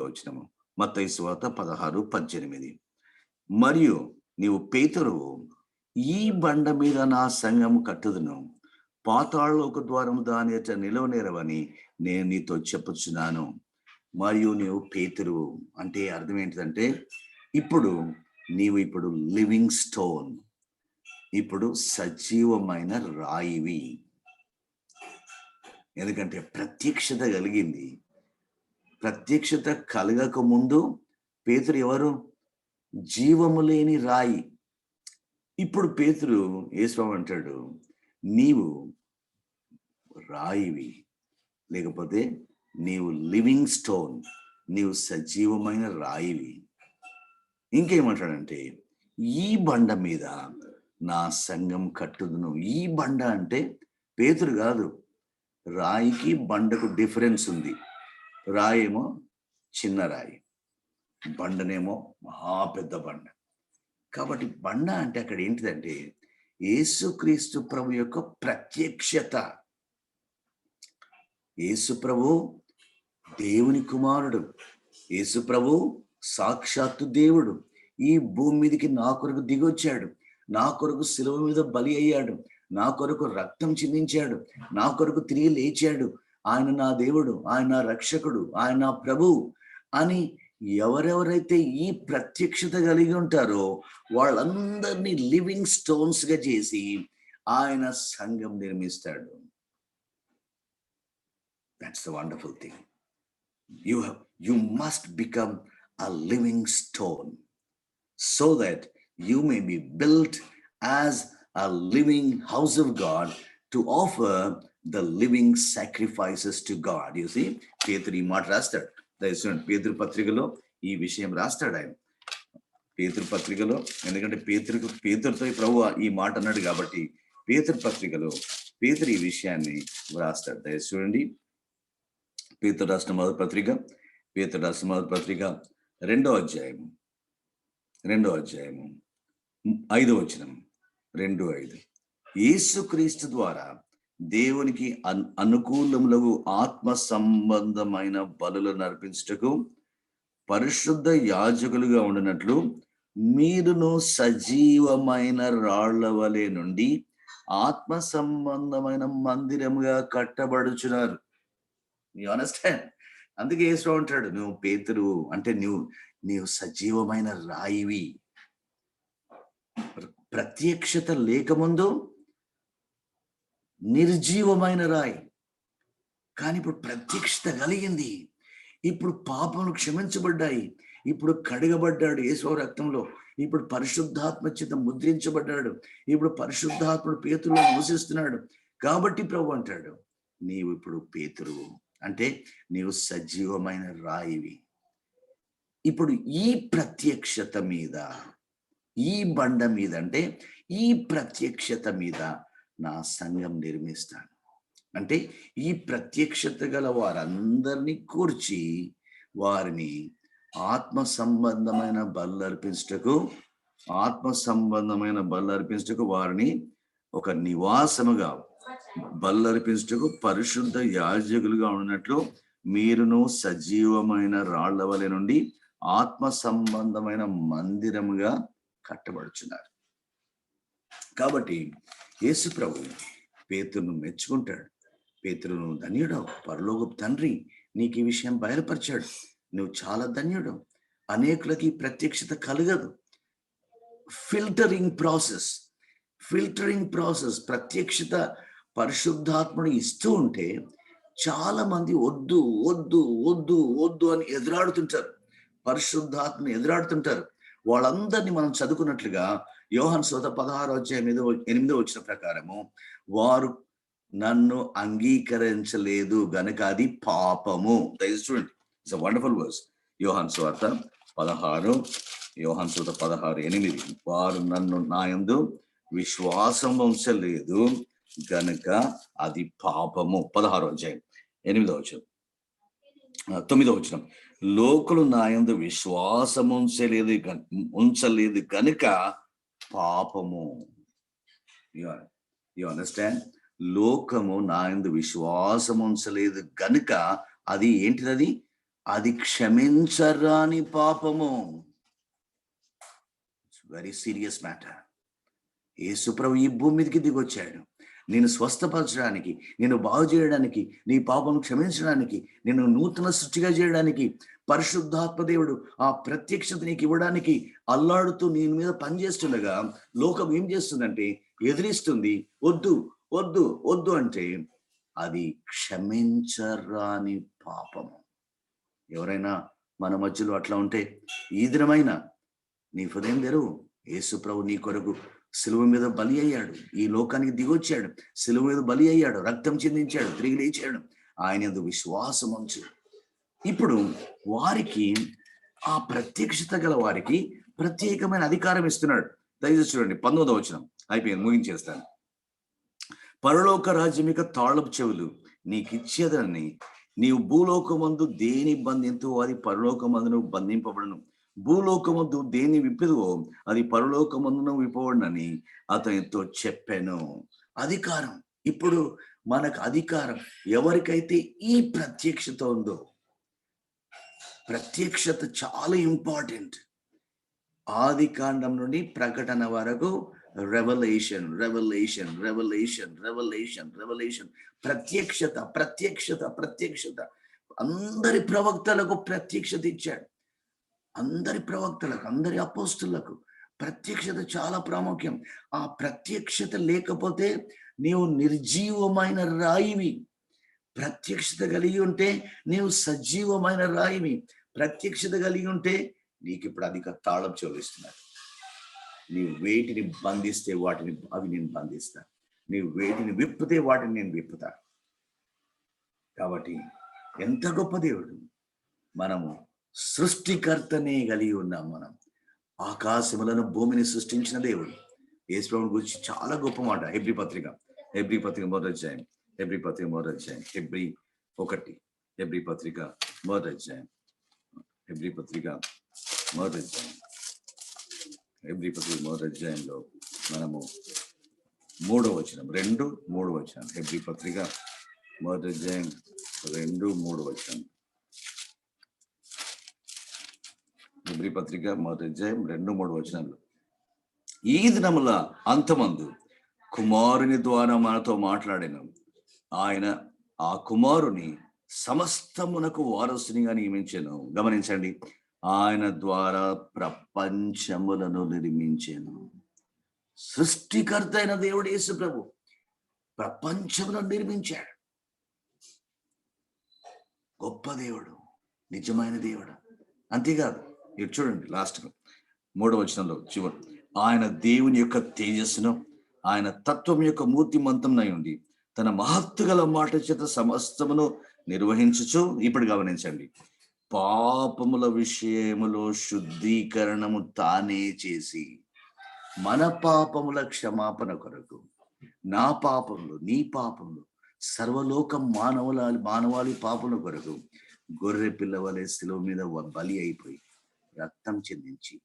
వచనము, మత్తయి సువార్త 16:18. మరియు నీవు పేతురువు, ఈ బండ మీద నా సంఘము కట్టుదును, పాతాళలోక ద్వారము దాని ఎట్ట నిలవనేరవని నేను నీతో చెప్పుచున్నాను. మరియు నీవు పేతురువు అంటే అర్థం ఏంటిదంటే ఇప్పుడు లివింగ్ స్టోన్, ఇప్పుడు సజీవమైన రాయివి. ఎందుకంటే ప్రత్యక్షత కలిగింది. ప్రత్యక్షత కలగక ముందు పేతురు ఎవరు? జీవము లేని రాయి. ఇప్పుడు పేతురు యేసుప్రభు అంటాడు, నీవు రాయివి, లేకపోతే నీవు లివింగ్ స్టోన్, నీవు సజీవమైన రాయివి. ఇంకేమంటాడంటే ఈ బండ మీద నా సంఘం కట్టుదును. ఈ బండ అంటే పేతురు కాదు, రాయికి బండకు డిఫరెన్స్ ఉంది. రాయేమో చిన్న రాయి, బండనేమో మహా పెద్ద బండ. కాబట్టి బండ అంటే అక్కడ ఏంటిదంటే యేసుక్రీస్తు ప్రభు యొక్క ప్రత్యక్షత. యేసు ప్రభు దేవుని కుమారుడు, యేసు ప్రభు సాక్షాత్తు దేవుడు. ఈ భూమి మీదకి నా కొరకు దిగొచ్చాడు, నా కొరకు శిలువ మీద బలి అయ్యాడు, నా కొరకు రక్తం చిందించాడు, నా కొరకు తిరిగి లేచాడు. ఆయన నా దేవుడు, ఆయన నా రక్షకుడు, ఆయన నా ప్రభు అని ఎవరెవరైతే ఈ ప్రత్యక్షత కలిగి ఉంటారో వాళ్ళందరినీ లివింగ్ స్టోన్స్ గా చేసి ఆయన సంఘం నిర్మిస్తాడు. That's the wonderful thing. You must become a living stone so that you may be built as a living house of God to offer the living sacrifices to God. You see, పేతురు ఈ మాట రాస్తాడు. పేతురు పత్రికలో ఈ విషయం రాస్తాడు ఆయన. పేతురు పత్రికలో, ఎందుకంటే పేతురుతో ప్రభు ఈ మాట అన్నాడు కాబట్టి పేతురు పత్రికలో పేతురు ఈ విషయాన్ని రాస్తాడు. దయచేసి చూడండి, పేతురు రాసిన మొదటి పత్రిక 2వ అధ్యాయము 5వ వచనం 2:5. యేసుక్రీస్తు ద్వారా దేవునికి అనుకూలములకు ఆత్మ సంబంధమైన బలులను అర్పించుటకు పరిశుద్ధ యాజకులుగా ఉండినట్లు మీరును సజీవమైన రాళ్ల వలె నుండి ఆత్మ సంబంధమైన మందిరముగా కట్టబడుచున్నారు. You understand? అందుకే యేసు అంటాడు, నువ్వు పేతురు అంటే నీవు సజీవమైన రాయివి. ప్రత్యక్షత లేకముందు నిర్జీవమైన రాయి, కానీ ఇప్పుడు ప్రత్యక్షత కలిగింది. ఇప్పుడు పాపములు క్షమించబడ్డాయి, ఇప్పుడు కడగబడ్డాడు యేసు రక్తంలో, ఇప్పుడు పరిశుద్ధాత్మ చేత ముద్రించబడ్డాడు, ఇప్పుడు పరిశుద్ధాత్ముడు పేతురులో నివసిస్తున్నాడు. కాబట్టి ప్రభు అంటాడు, నీవు ఇప్పుడు పేతురువు అంటే నీవు సజీవమైన రాయివి. ఇప్పుడు ఈ ప్రత్యక్షత మీద, ఈ బండ మీద అంటే ఈ ప్రత్యక్షత మీద నా సంఘం నిర్మిస్తాను. అంటే ఈ ప్రత్యక్షత గల వారందరినీ కూర్చి వారిని ఆత్మ సంబంధమైన బల్లర్పించుటకు వారిని ఒక నివాసముగా బల్లర్పించుటకు పరిశుద్ధ యాజకులుగా ఉన్నట్లు మీరును సజీవమైన రాళ్ల వలె నుండి ఆత్మ సంబంధమైన మందిరముగా కట్టబడుచున్నారు. కాబట్టి యేసు ప్రభు పేతురును మెచ్చుకుంటాడు. పేతురును ధన్యుడు, పరలోకపు తండ్రి నీకు ఈ విషయం బయలుపరిచాడు, నువ్వు చాలా ధన్యుడు. అనేకులకి ప్రత్యక్షత కలగదు. ఫిల్టరింగ్ ప్రాసెస్ ప్రత్యక్షత పరిశుద్ధాత్ముడు ఇస్తూ ఉంటే చాలా మంది వద్దు వద్దు వద్దు వద్దు అని ఎదురాడుతుంటారు, పరిశుద్ధాత్మను ఎదురాడుతుంటారు. వాళ్ళందరినీ మనం చదువుకున్నట్లుగా యోహాను సువార్త 16వ అధ్యాయం 8వ వచనం ప్రకారము వారు నన్ను అంగీకరించలేదు గనుక అది పాపము. చూడండి, ఇట్స్ అ వండర్ఫుల్ వర్స్. యోహాను సువార్త 16:8 వారు నన్ను నా యందు విశ్వాసం ఉంచలేదు గనుక అది పాపము. 16వ అధ్యాయం 8వ వచనం 9వ వచనం లోకులు నా యందు విశ్వాసం ఉంచలేదు గనుక పాపము. You understand? లోకము నా యందు విశ్వాసం ఉంచలేదు గనుక అది ఏంటిది? అది క్షమించరాని పాపము. Very serious matter. యేసు ప్రభు ఈ భూమి మీదకి దిగొచ్చాడు, నేను స్వస్థపరచడానికి, నేను బాగు చేయడానికి, నీ పాపం క్షమించడానికి, నేను నూతన సృష్టిగా చేయడానికి పరిశుద్ధాత్మ దేవుడు ఆ ప్రత్యక్షత నీకు ఇవ్వడానికి అల్లాడుతూ నీ మీద పనిచేస్తుండగా లోకం ఏం చేస్తుందంటే ఎదిరిస్తుంది. వద్దు వద్దు వద్దు అంటే అది క్షమించరాని పాపము. ఎవరైనా మన మధ్యలో అట్లా ఉంటే ఈ దినమైనా నీ హృదయం తెరువు. యేసు ప్రభు నీ కొరకు సిలువ మీద బలి అయ్యాడు, ఈ లోకానికి దిగొచ్చాడు, సిలువ మీద బలి అయ్యాడు, రక్తం చిందించాడు, తిరిగి లేచాడు. ఆయన యందు విశ్వాసం ఉంచు. ఇప్పుడు వారికి ఆ ప్రత్యక్షత గల వారికి ప్రత్యేకమైన అధికారం ఇస్తున్నాడు. దయచేసి చూడండి 19వ వచనం, అయిపోయింది, ముగించేస్తాను. పరలోక రాజ్యమిక తాళపు చెవులు నీకు ఇచ్చేదని, నీవు భూలోకమందు దేని బంధింతువో అది పరలోకమందును బంధింపబడను, భూలోకమందు దేని విప్పుదువో అది పరలోకమందును విప్పబడనని అతనితో చెప్పాను. అధికారం. ఇప్పుడు మనకు అధికారం. ఎవరికైతే ఈ ప్రత్యక్షత ఉందో, ప్రత్యక్షత చాలా ఇంపార్టెంట్. ఆది కాండం నుండి ప్రకటన వరకు revolution revolution revolution revolution revolution ప్రత్యక్షత ప్రత్యక్షత ప్రత్యక్షత. అందరి ప్రవక్తలకు ప్రత్యక్షత ఇచ్చాడు. అందరి ప్రవక్తలకు, అందరి అపోస్తులకు ప్రత్యక్షత చాలా ప్రాముఖ్యం. ఆ ప్రత్యక్షత లేకపోతే నీవు నిర్జీవమైన రాయివి. ప్రత్యక్షత కలిగి ఉంటే నీవు సజీవమైన రాయివి. ప్రత్యక్షత కలిగి ఉంటే నీకు ఇప్పుడు అధిక తాళం చెల్లిస్తున్నాడు. నీవు వేటిని బంధిస్తే వాటిని అవి నేను బంధిస్తా, నీవు వేటిని విప్పితే వాటిని నేను విప్పుతా. కాబట్టి ఎంత గొప్ప దేవుడు! మనము సృష్టికర్తనే కలిగి ఉన్నాం. మనం ఆకాశములను భూమిని సృష్టించిన దేవుడు. యేసు ప్రభువుని గురించి చాలా గొప్ప మాట. హెబ్రీ పత్రిక మొదటి అధ్యాయం, హెబ్రీ పత్రిక మొదటి అధ్యాయం, హెబ్రీ 1, హెబ్రీ పత్రిక మొదటి అధ్యాయం, హెబ్రీ పత్రిక మొదటి అధ్యాయం, హెబ్రీ పత్రిక మొదటి అధ్యాయంలో మనము 3వ వచనం, 2-3 వచనం. హెబ్రీ పత్రిక మొదటి అధ్యాయం 2-3 వచనం. హెబ్రీ పత్రిక మొదటి అధ్యాయం 2-3 వచనంలో, ఈ దినముల అంతమందు కుమారుని ద్వారా మనతో మాట్లాడిన ఆయన ఆ కుమారుని సమస్తమునకు వారసునిగా నియమించాను. గమనించండి, ఆయన ద్వారా ప్రపంచములను నిర్మించాను. సృష్టికర్త అయిన దేవుడు యేసు ప్రభు ప్రపంచములను నిర్మించాడు. గొప్ప దేవుడు, నిజమైన దేవుడు. అంతేకాదు, ఇటు చూడండి లాస్ట్ 3వ వచనంలో చివరి, ఆయన దేవుని యొక్క తేజస్సును, ఆయన తత్వం యొక్క మూర్తిమంతంనై ఉండి తన మహత్తు గల మాట చేత సమస్తమును నిర్వహించుచు, ఇప్పుడు గమనించండి, పాపముల విషయములో శుద్ధీకరణము తానే చేసి మన పాపముల క్షమాపణ కొరకు, నా పాపములు, నీ పాపములు, సర్వలోకం మానవాళి పాపముల కొరకు గొర్రె పిల్లవలే శిలువ మీద బలి అయిపోయి రక్తం చెందించి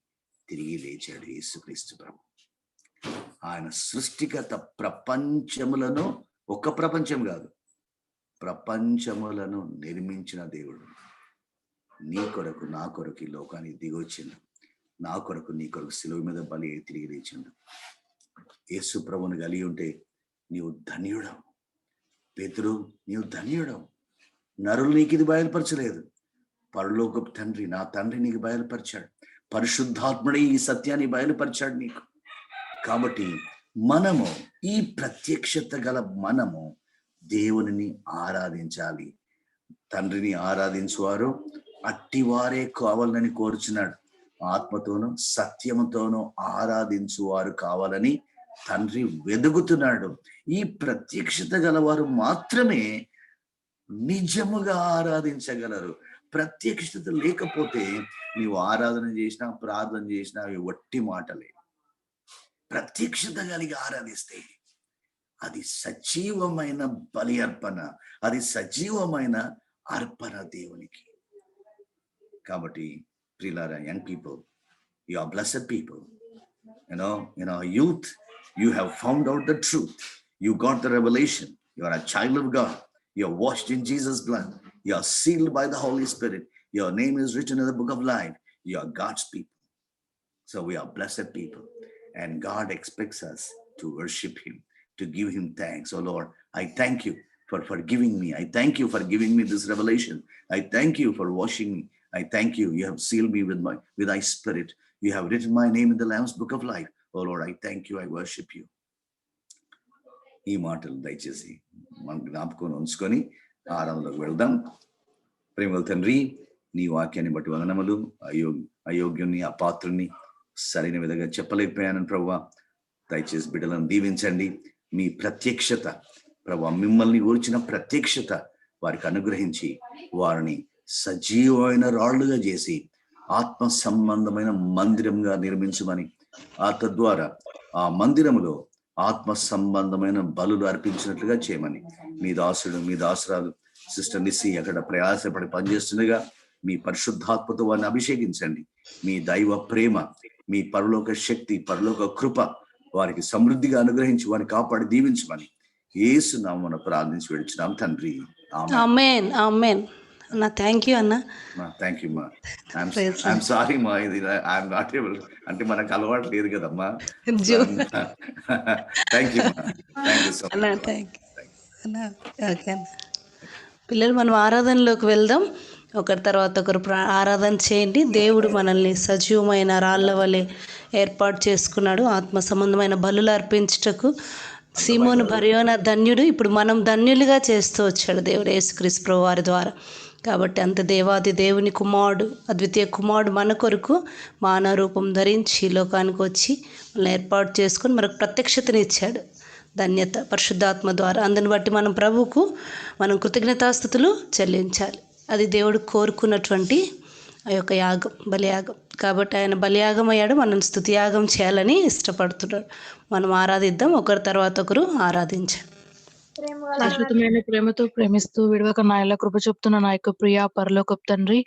తిరిగి లేచాడు యేసుక్రీస్తు ప్రభు. ఆయన సృష్టికర్త. ప్రపంచములను, ఒక్క ప్రపంచం కాదు, ప్రపంచములను నిర్మించిన దేవుడు. నీ కొరకు, నా కొరకు ఈ లోకానికి దిగొచ్చిండు. నా కొరకు, నీ కొరకు శిలువ మీద బలి అయి తిరిగి లేచిండు. యేసు ప్రభువుని కలిగి ఉంటే నీవు ధన్యుడవు. పేతురు, నీవు ధన్యుడవు. నరులు నీకు ఇది బయలుపరచలేదు, పరలోకపు తండ్రి, నా తండ్రి నీకు బయలుపరిచాడు. పరిశుద్ధాత్ముడే ఈ సత్యాన్ని బయలుపరిచాడు నీకు. కాబట్టి మనము, ఈ ప్రత్యక్షత గల మనము దేవునిని ఆరాధించాలి. తండ్రిని ఆరాధించువారు అట్టివారే కావాలని కోరుచున్నాడు. ఆత్మతోనూ సత్యముతోనూ ఆరాధించువారు కావాలని తండ్రి వెదుగుతున్నాడు. ఈ ప్రత్యక్షత గలవారు మాత్రమే నిజముగా ఆరాధించగలరు. ప్రత్యక్షత లేకపోతే నీవు ఆరాధన చేసినా, ప్రార్థన చేసినా అవి వట్టి మాటలే. ప్రత్యక్షత కలిగి ఆరాధిస్తే అది సజీవమైన బలి అర్పణ, అది సజీవమైన అర్పణ దేవునికి. కాబట్టి ప్రియులారా, young people, you are blessed people. You know, youth, you have found out the truth. You got the revelation. You are a child of God. You are washed in Jesus' blood. You are sealed by the Holy Spirit. Your name is written in the book of life. You are God's people. So we are blessed people. And God expects us to worship Him. to give him thanks. Oh Lord, I thank you for forgiving me. I thank you for giving me this revelation. I thank you for washing me. I thank you. You have sealed me with thy spirit. You have written my name in the Lamb's book of life. Oh Lord, I thank you. I worship you. ఈ మాటలు దయచేసి మనం జ్ఞాపకం ఉంచుకొని ఆరాధనలోకి వెళ్దాం. ప్రేమల తండ్రి, నీ వాక్యాన్ని బట్టి వందనములు. అయోగ్యుని, అపాత్రుని సరైన విధంగా చెప్పలేకపోయానని ప్రభువా, దయచేసి బిడ్డలను దీవించండి. మీ ప్రత్యక్షత ప్రభువా, మిమ్మల్ని గురించిన ప్రత్యక్షత వారికి అనుగ్రహించి వారిని సజీవమైన రాళ్లుగా చేసి ఆత్మ సంబంధమైన మందిరంగా నిర్మించమని, తద్వారా ఆ మందిరములో ఆత్మ సంబంధమైన బలులు అర్పించినట్లుగా చేయమని, మీ దాసుడు, మీ దాసురాలు సిస్టర్ నిస్సి అక్కడ ప్రయాసపడి పనిచేస్తుండగా మీ పరిశుద్ధాత్మతో వారిని అభిషేకించండి. మీ దైవ ప్రేమ, మీ పరలోక శక్తి, పరలోక కృప వారికి సమృద్ధిగా అనుగ్రహించి వారిని కాపాడి దీవించమని యేసు నామమున ప్రార్థించి వెళ్తున్నాం తండ్రి. ఆమేన్. ఆమేన్. అన్న థ్యాంక్ యూ అన్న. థ్యాంక్ యూ మా. ఐఎమ్ సారీ మా, ఇది ఐఎమ్ నాట్ ఏబుల్, అంటే మనకు అలవాటు లేదు కదమ్మా. థ్యాంక్ యూ మా. Thank you so much. Okay అన్న. పిల్లలు, మనం ఆరాధనలోకి వెళ్దాం. ఒకరి తర్వాత ఒకరు ఆరాధన చేయండి. దేవుడు మనల్ని సజీవమైన రాళ్ళ వలె ఏర్పాటు చేసుకున్నాడు ఆత్మ సంబంధమైన బలులు అర్పించుటకు. సీమోను బర్యోనా ధన్యుడు, ఇప్పుడు మనం ధన్యులుగా చేస్తూ వచ్చాడు దేవుడు యేసుక్రీస్తు ప్రభువు వారి ద్వారా. కాబట్టి అంత దేవాది దేవుని కుమారుడు, అద్వితీయ కుమారుడు మన కొరకు మానవ రూపం ధరించి లోకానికి వచ్చి మనల్ని ఏర్పాటు చేసుకొని మనకు ప్రత్యక్షతనిచ్చాడు. ధన్యత పరిశుద్ధాత్మ ద్వారా. అందుని బట్టి మనం ప్రభువుకు మనం కృతజ్ఞతాస్తుతులు చెల్లించాలి. అది దేవుడు కోరుకున్నటువంటి ఆ యొక్క యాగం, బలియాగం. కాబట్టి ఆయన బలియాగం అయ్యాడు, మనం స్తుతియాగం చేయాలని ఇష్టపడుతున్నాడు. మనం ఆరాధిద్దాం, ఒకరి తర్వాత ఒకరు ఆరాధించాలి. శాశ్వతమైన ప్రేమతో ప్రేమిస్తూ విడవక నా కృప చూపుతున్న నా యొక్క ప్రియ పరలోకపు తండ్రి,